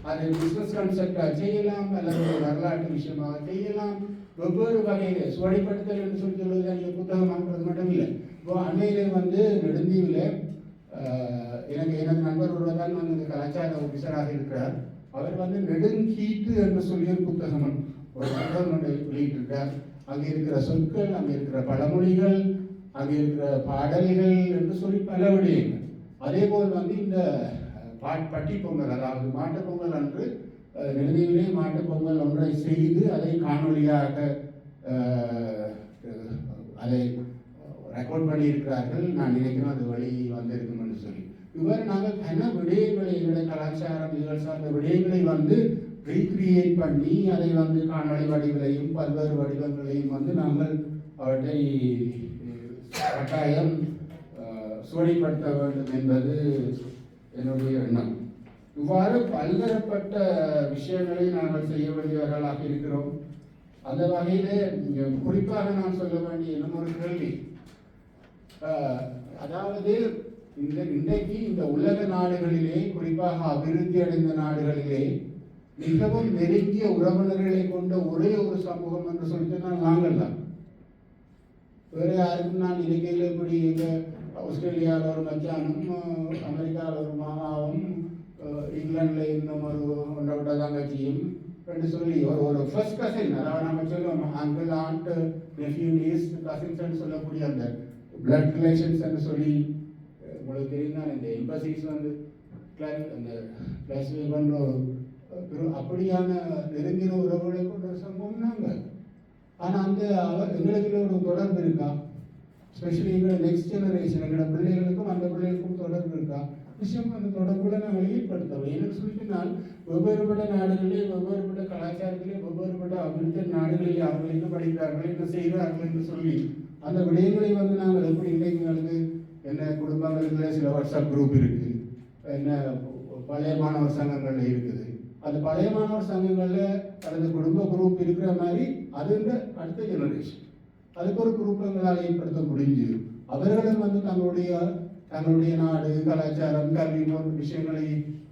அது பிஸ்னஸ் கான்செப்டாக செய்யலாம் அல்லது வரலாற்று விஷயமாக செய்யலாம். வெவ்வேறு வகையில் சுவடைப்படுத்தல் என்று சொல்லுவது புத்தகமாக்குறது மட்டும் இல்லை. இப்போ அண்மையிலே வந்து நெடுந்தீவில் எனது நண்பர் ஒருவர் தான் வந்து கலாச்சார ஆஃபீஸராக இருக்கிறார். அவர் வந்து நெடுங்கீட்டு என்று சொல்லி ஒரு புத்தகம் வெளியிட்டிருக்கார். அங்கே இருக்கிற சொற்கள், அங்கே இருக்கிற பழமொழிகள், அங்கே இருக்கிற பாடல்கள் என்று சொல்லி பல விடயங்கள். அதே போல் வந்து இந்த பட்டி பொங்கல், அதாவது மாட்டுப் பொங்கல் அன்று நெடுந்தீவிலே மாட்டுப் பொங்கல் ஒன்றை செய்து அதை காணொலியாக அதை ரெக்கார்ட் பண்ணியிருக்கிறார்கள். நான் நினைக்கிறேன் அது வழி வந்திருக்கும் என்று சொல்லி இவ்வாறு நாங்கள் பல விடயங்களை எங்களுடைய கலாச்சாரம் இதுகள் சார்ந்த விடயங்களை வந்து ரீக்ரியேட் பண்ணி அதை வந்து காணொலி வடிவிலையும் பல்வேறு வடிவங்களையும் வந்து நாங்கள் அவற்றை கட்டாயம் சுவடிப்படுத்த வேண்டும் என்பது என்னுடைய எண்ணம். இவ்வாறு பல்வேறுபட்ட விஷயங்களை நாங்கள் செய்ய வேண்டியவர்களாக இருக்கிறோம். அந்த வகையிலே குறிப்பாக நான் சொல்ல வேண்டிய இன்னும் ஒரு கேள்வி, அதாவது இன்றைக்கு இந்த உலக நாடுகளிலே குறிப்பாக அபிவிருத்தி அடைந்த நாடுகளிலே மிகவும் நெருங்கிய உறவினர்களை கொண்ட ஒரே ஒரு சமூகம் என்று சொல்லிட்டு நாங்கள் தான். வேற யாருக்கும் நான் இலங்கையில் எப்படி ஆஸ்திரேலியாவில் ஒரு மச்சானும், அமெரிக்காவில் ஒரு மாமாவும், இங்கிலாண்டில் இன்னும் ஒரு ஒன்றை தங்கச்சியும் என்று சொல்லி ஒரு ஃபர்ஸ்ட் கசின், அதாவது நம்ம சொல்லுவோம் uncle aunt nephew niece cousins சொல்லக்கூடிய அந்த பிளட் ரிலேஷன்ஸ் என்று சொல்லி உங்களுக்கு தெரியும் தான். இந்த எம்பசிஸ் வந்து அந்த கிளாஸிஃபை பண்ணுற அப்படியான நெருங்கின உறவுகளை கொண்ட சம்பவம் நாங்கள். ஆனால் அந்த எங்களுக்கு ஒரு தொடர்பு இருக்கா? ஸ்பெஷலி எங்களோட நெக்ஸ்ட் ஜெனரேஷன் எங்களோட பிள்ளைகளுக்கும் அந்த பிள்ளைகளுக்கும் தொடர்பு இருக்கா? விஷயம் அந்த தொடர்புல நாங்கள் வெளிப்படுத்தவும். என்னன்னு சொல்லிட்டுனால் வெவ்வேறுபட்ட நாடுகளிலே வெவ்வேறுபட்ட கலாச்சாரத்திலே வெவ்வேறுபட்ட அபிவிருத்தி நாடுகளில் அவர்கள் என்ன படிக்கிறார்கள் என்ன செய்கிறார்கள் என்று சொல்லி அந்த விடயங்களை வந்து நாங்கள் எப்படி இன்றைக்கு என்ன குடும்பங்களுக்குள்ள சில வாட்ஸ்அப் குரூப் இருக்குது, என்ன பழைய மாணவர் சங்கங்கள் இருக்குது. அந்த பழைய மாணவர் சங்கங்களில் அந்த குடும்ப குரூப் இருக்கிற மாதிரி அது அடுத்த ஜெனரேஷன் அதுக்கு ஒரு குரூப்பங்களால் ஏற்படுத்த முடிஞ்சு அவர்களும் வந்து தங்களுடைய நாடு கலாச்சாரம் கல்வி போன்ற விஷயங்களை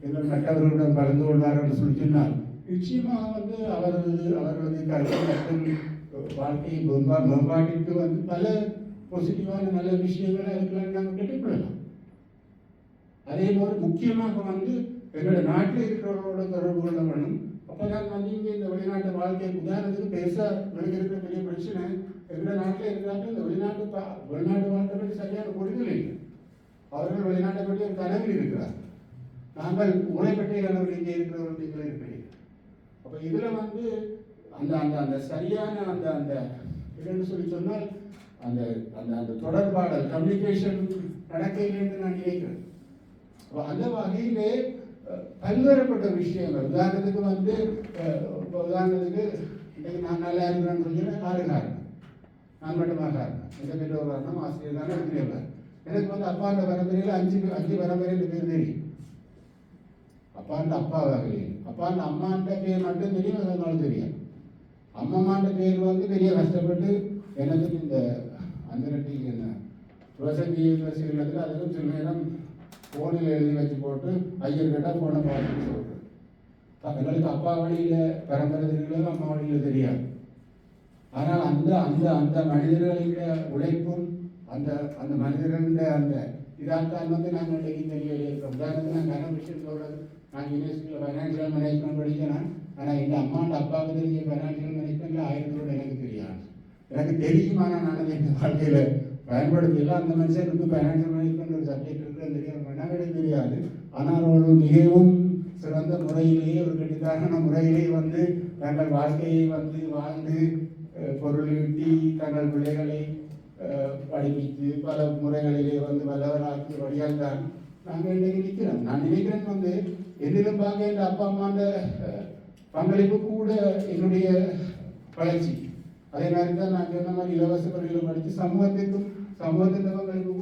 எங்கள் மற்றவர்களுடன் கலந்து கொள்வார்கள் சொல்லி சொன்னால் நிச்சயமாக வந்து அவர்களது கல்வி மற்றும் வாழ்க்கை மேம்பாட்டிற்கு வந்து பல பாசிட்டிவான நல்ல விஷயங்களை இருக்கலாம்னு நாங்கள் கேட்டுக்கொள்ளலாம். அதே போல் முக்கியமாக வந்து எங்களோட நாட்டில் இருக்கிறவர்களோட தொடர்பு கொள்ள வேணும். அப்பதான் வந்து இங்கே இந்த வெளிநாட்டு வாழ்க்கை உதாரணத்துக்கு பெருசா எனக்கு இருக்கிற பெரிய பிரச்சனை, எங்களோட நாட்டில் இருக்கிறாங்க இந்த வெளிநாட்டு வாழ்க்கை பற்றி சரியான புரிதல் இல்லை. அவர்கள் வெளிநாட்டை பற்றி ஒரு கனவில் இருக்கிறார். நாங்கள் ஊரை பற்றிய கனவில் இங்கே இருக்கிறவர்கள் இங்கே இருக்கிறீர்கள். அப்போ இதுல வந்து அந்த அந்த அந்த சரியான அந்த அந்த என்னன்னு சொல்லி சொன்னால் அந்த அந்த அந்த தொடர்பாடல் கம்யூனிகேஷன் நடக்கையில் என்று நான் நினைக்கிறேன். அப்போ அந்த வகையிலே பல்வேறுபட்ட விஷயங்கள், உதாரணத்துக்கு வந்து உதாரணத்துக்கு இன்றைக்கு நான் நல்லா இருக்கிறேன்னு சொல்லிடுறேன், ஆறு காரணம், நான் மட்டுமாக காரணம், எந்த பெற்ற ஒரு காரணம் ஆசிரியர் தானே இருக்கிறார். எனக்கு வந்து அப்பாண்ட பரம்பரையில் அஞ்சு பரம்பரைன்னு பேர் தெரியும். அப்பாண்ட அப்பா வகையில், அப்பாண்ட அம்மாண்ட பேர் மட்டும் தெரியும், அதனால தெரியும். அம்மம்மாண்ட பேர் வந்து பெரிய கஷ்டப்பட்டு எனக்கு இந்த அந்த ரெட்டிக்கு என்ன விவசாயி செய்கிறதுக்கு அதுக்கும் சில நேரம் ஃபோனில் எழுதி வச்சு போட்டு ஐயர் கேட்டால் ஃபோனை பார்த்துட்டு சொல்கிறேன். எங்களுக்கு அப்பா வழியில் பரம்பரை தெரியாது, அம்மா வழியில் தெரியாது. ஆனால் அந்த அந்த அந்த மனிதர்களுடைய உழைப்பும் அந்த அந்த மனிதர்களுடைய அந்த இதால்தான் வந்து நாங்கள் இன்றைக்கு தெரிய இருக்கிறோம். உதாரணத்துக்கு நான் கன விஷயம் சொல்கிறது, நான் யூனிவர்சிட்டியில் ஃபைனான்சியல் மேனேஜ்மெண்ட் படிக்கிறேன். ஆனால் எங்கள் அம்மாண்ட அப்பாவுக்கு தெரிஞ்ச ஃபைனான்சியல் மேனேஜ்மெண்ட்டில் 1000 ரூபாய் எனக்கு தெரியாது. எனக்கு தெரியுமா, நான் எங்கள் வாழ்க்கையில் பயன்படுத்தியெல்லாம் அந்த மனுஷனுக்கு ஃபைனான்சியல் மேனேஜ்மெண்ட் ஒரு சப்ஜெக்ட் இருக்குன்னு தெரியாது, எனக்கு தெரியாது. ஆனால் ஒரு மிகவும் சிறந்த முறையிலேயே ஒரு கெட்டிக்காரன முறையிலேயே வந்து தங்கள் வாழ்க்கையை வந்து வாழ்ந்து பொருள் ஈட்டி தங்கள் பிள்ளைகளை படிப்பித்து பல முறைகளிலே வந்து வல்லவராக்கி வழியால் தான் நாங்கள் இன்றைக்கு நிற்கிறோம். நான் நினைக்கிறேன் வந்து என்னிலும் பார்க்க என் அப்பா அம்மாண்ட பங்களிப்பு கூட என்னுடைய வளர்ச்சி. அதே மாதிரி தான் நான் சொன்ன மாதிரி இலவச பள்ளியில் படித்து சமூகத்தின் பங்களிப்பு